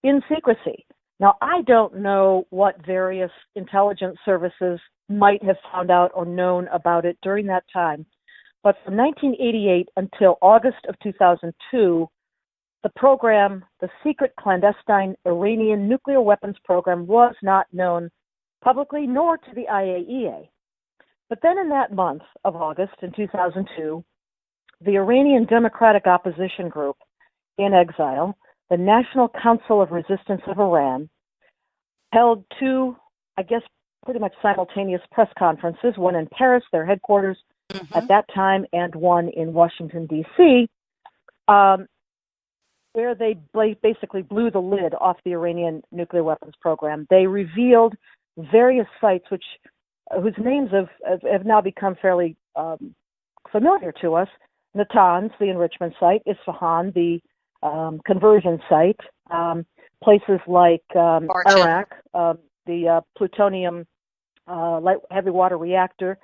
in secrecy. Now, I don't know what various intelligence services might have found out or known about it during that time, but from 1988 until August of 2002, the program, the secret clandestine Iranian nuclear weapons program, was not known publicly nor to the IAEA. But then in that month of August in 2002, the Iranian Democratic Opposition Group in exile, the National Council of Resistance of Iran, held two, I guess, pretty much simultaneous press conferences, one in Paris, their headquarters at that time, and one in Washington, D.C., where they basically blew the lid off the Iranian nuclear weapons program. They revealed various sites whose names have now become fairly familiar to us. Natanz, the enrichment site; Isfahan, the conversion site; places like Iraq, the plutonium light heavy water reactor,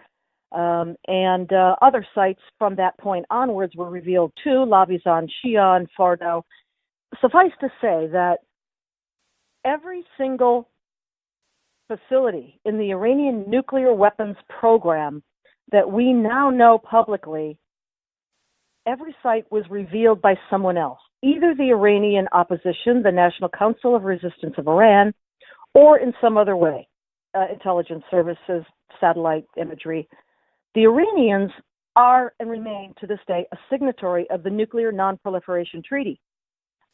and other sites from that point onwards were revealed too, Lavizan, Shion, Fardo. Suffice to say that every single facility in the Iranian nuclear weapons program that we now know publicly, every site was revealed by someone else, either the Iranian opposition, the National Council of Resistance of Iran, or in some other way, intelligence services, satellite imagery. The Iranians are and remain to this day a signatory of the Nuclear Non-Proliferation Treaty,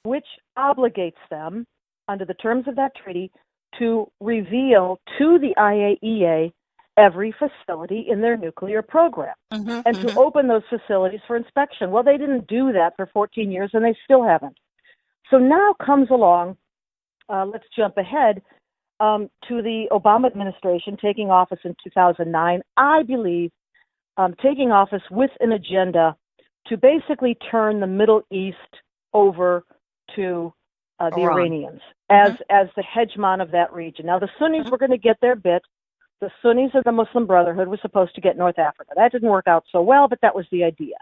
which obligates them, under the terms of that treaty, to reveal to the IAEA every facility in their nuclear program and to open those facilities for inspection. Well, they didn't do that for 14 years, and they still haven't. So now comes along, let's jump ahead to the Obama administration taking office in 2009, I believe, taking office with an agenda to basically turn the Middle East over to the Iranians as the hegemon of that region. Now, the Sunnis were going to get their bit. The Sunnis of the Muslim Brotherhood was supposed to get North Africa. That didn't work out so well, but that was the idea.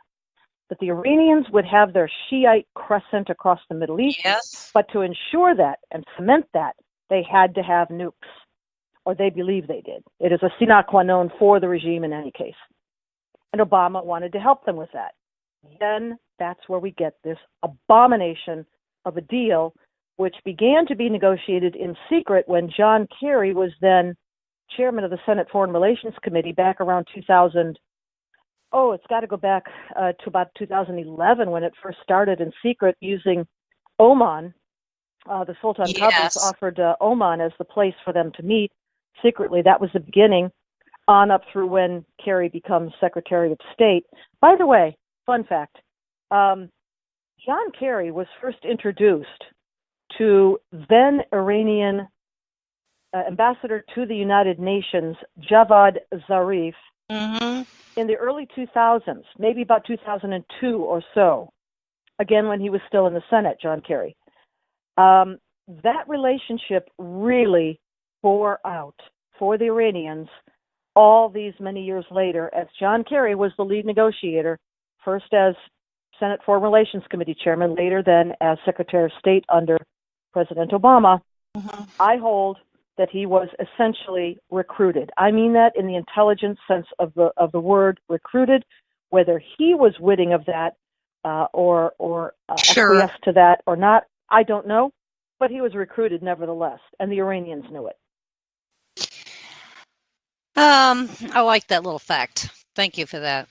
That the Iranians would have their Shiite crescent across the Middle East, but to ensure that and cement that, they had to have nukes, or they believe they did. It is a sine qua non for the regime in any case. And Obama wanted to help them with that. Then that's where we get this abomination of a deal, which began to be negotiated in secret when John Kerry was then chairman of the Senate Foreign Relations Committee back around 2000. Oh, it's got to go back to about 2011 when it first started in secret using Oman. The Sultan Qaboos offered Oman as the place for them to meet secretly. That was the beginning on up through when Kerry becomes Secretary of State. By the way, fun fact, John Kerry was first introduced to then Iranian ambassador to the United Nations, Javad Zarif, in the early 2000s, maybe about 2002 or so, again when he was still in the Senate, John Kerry. That relationship really bore out for the Iranians all these many years later, as John Kerry was the lead negotiator, first as Senate Foreign Relations Committee chairman, later then as Secretary of State under President Obama. I hold that he was essentially recruited. I mean that in the intelligence sense of the word recruited. Whether he was witting of that or acquiesced to that or not, I don't know. But he was recruited nevertheless, and the Iranians knew it. I like that little fact. Thank you for that.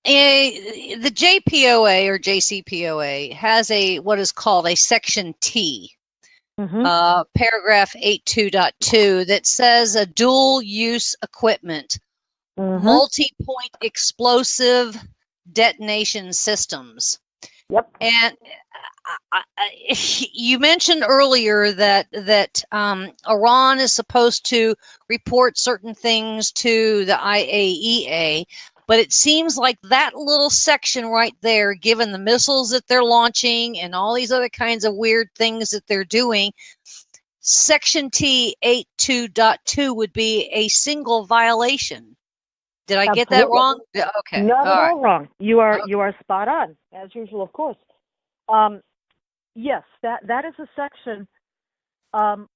The JPOA or JCPOA has what is called a Section T, paragraph 82.2, that says a dual-use equipment, multi-point explosive detonation systems. And you mentioned earlier that Iran is supposed to report certain things to the IAEA, but it seems like that little section right there, given the missiles that they're launching and all these other kinds of weird things that they're doing, Section T 82.2 would be a single violation. Did I get that wrong? Okay. Not at all wrong. You are spot on, as usual, of course. Yes, that is a section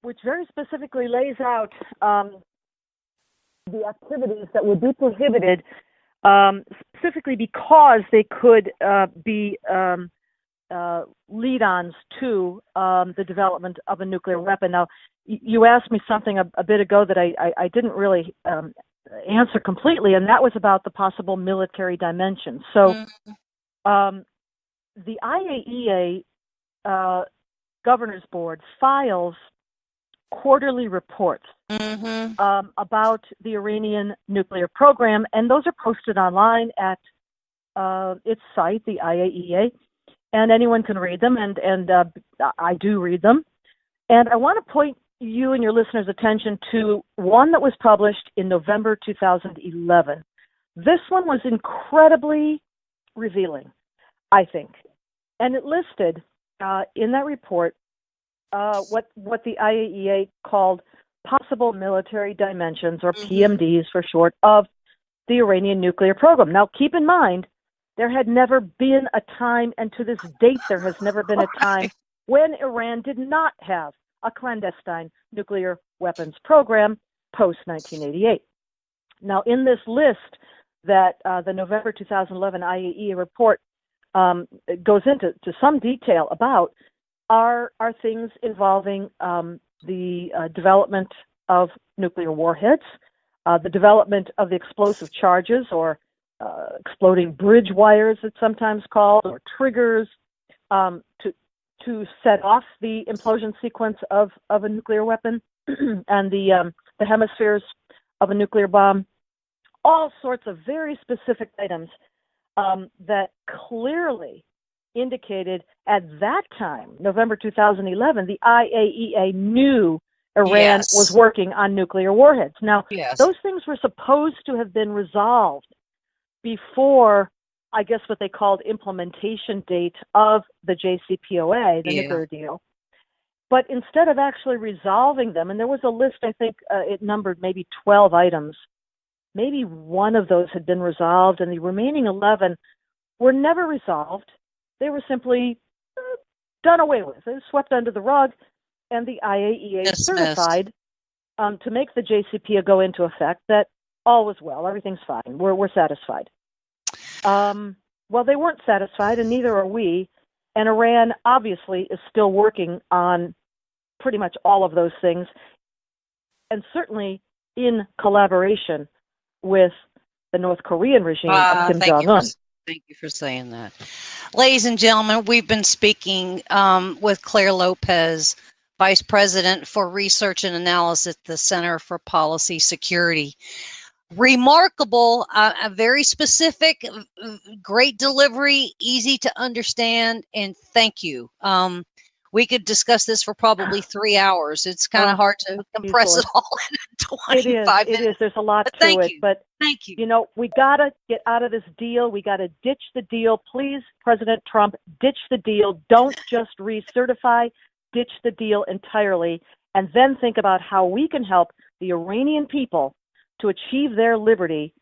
which very specifically lays out the activities that would be prohibited, specifically because they could be lead-ons to the development of a nuclear weapon. Now, you asked me something a bit ago that I didn't really answer completely, and that was about the possible military dimensions. So the IAEA Governor's Board files quarterly reports about the Iranian nuclear program, and those are posted online at its site, the IAEA, and anyone can read them, and I do read them. And I want to point you and your listeners' attention to one that was published in November 2011. This one was incredibly revealing, I think. And it listed in that report what the IAEA called possible military dimensions, or PMDs for short, of the Iranian nuclear program. Now, keep in mind, there had never been a time, and to this date, there has never been a time when Iran did not have a clandestine nuclear weapons program post-1988. Now, in this list that the November 2011 IAEA report goes into some detail about are things involving the development of nuclear warheads, the development of the explosive charges, or exploding bridge wires, it's sometimes called, or triggers, to set off the implosion sequence of a nuclear weapon and the hemispheres of a nuclear bomb. All sorts of very specific items that clearly indicated at that time, November 2011, the IAEA knew Iran was working on nuclear warheads. Now, those things were supposed to have been resolved before, I guess, what they called implementation date of the JCPOA, the nuclear deal. But instead of actually resolving them, and there was a list, I think it numbered maybe 12 items, maybe one of those had been resolved, and the remaining 11 were never resolved. They were simply done away with. They were swept under the rug, and the IAEA certified to make the JCPOA go into effect that all was well, everything's fine, we're satisfied. Well, they weren't satisfied, and neither are we, and Iran obviously is still working on pretty much all of those things, and certainly in collaboration with the North Korean regime of Kim Jong-un. Thank you for saying that. Ladies and gentlemen, we've been speaking with Clare Lopez, Vice President for Research and Analysis at the Center for Policy Security. Remarkable, very specific, great delivery, easy to understand, and thank you. We could discuss this for probably 3 hours. It's kind of hard to compress it all in 25 minutes. It is. There's a lot to it. But thank you. You know, we got to get out of this deal. We got to ditch the deal. Please, President Trump, ditch the deal. Don't just recertify. Ditch the deal entirely. And then think about how we can help the Iranian people to achieve their liberty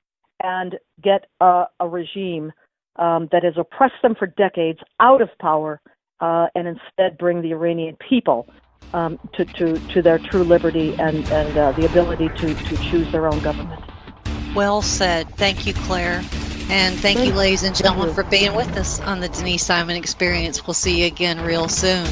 and get a regime that has oppressed them for decades out of power, and instead bring the Iranian people to their true liberty and the ability to choose their own government. Well said. Thank you, Claire. And thank you, ladies and gentlemen, for being with us on the Denise Simon Experience. We'll see you again real soon.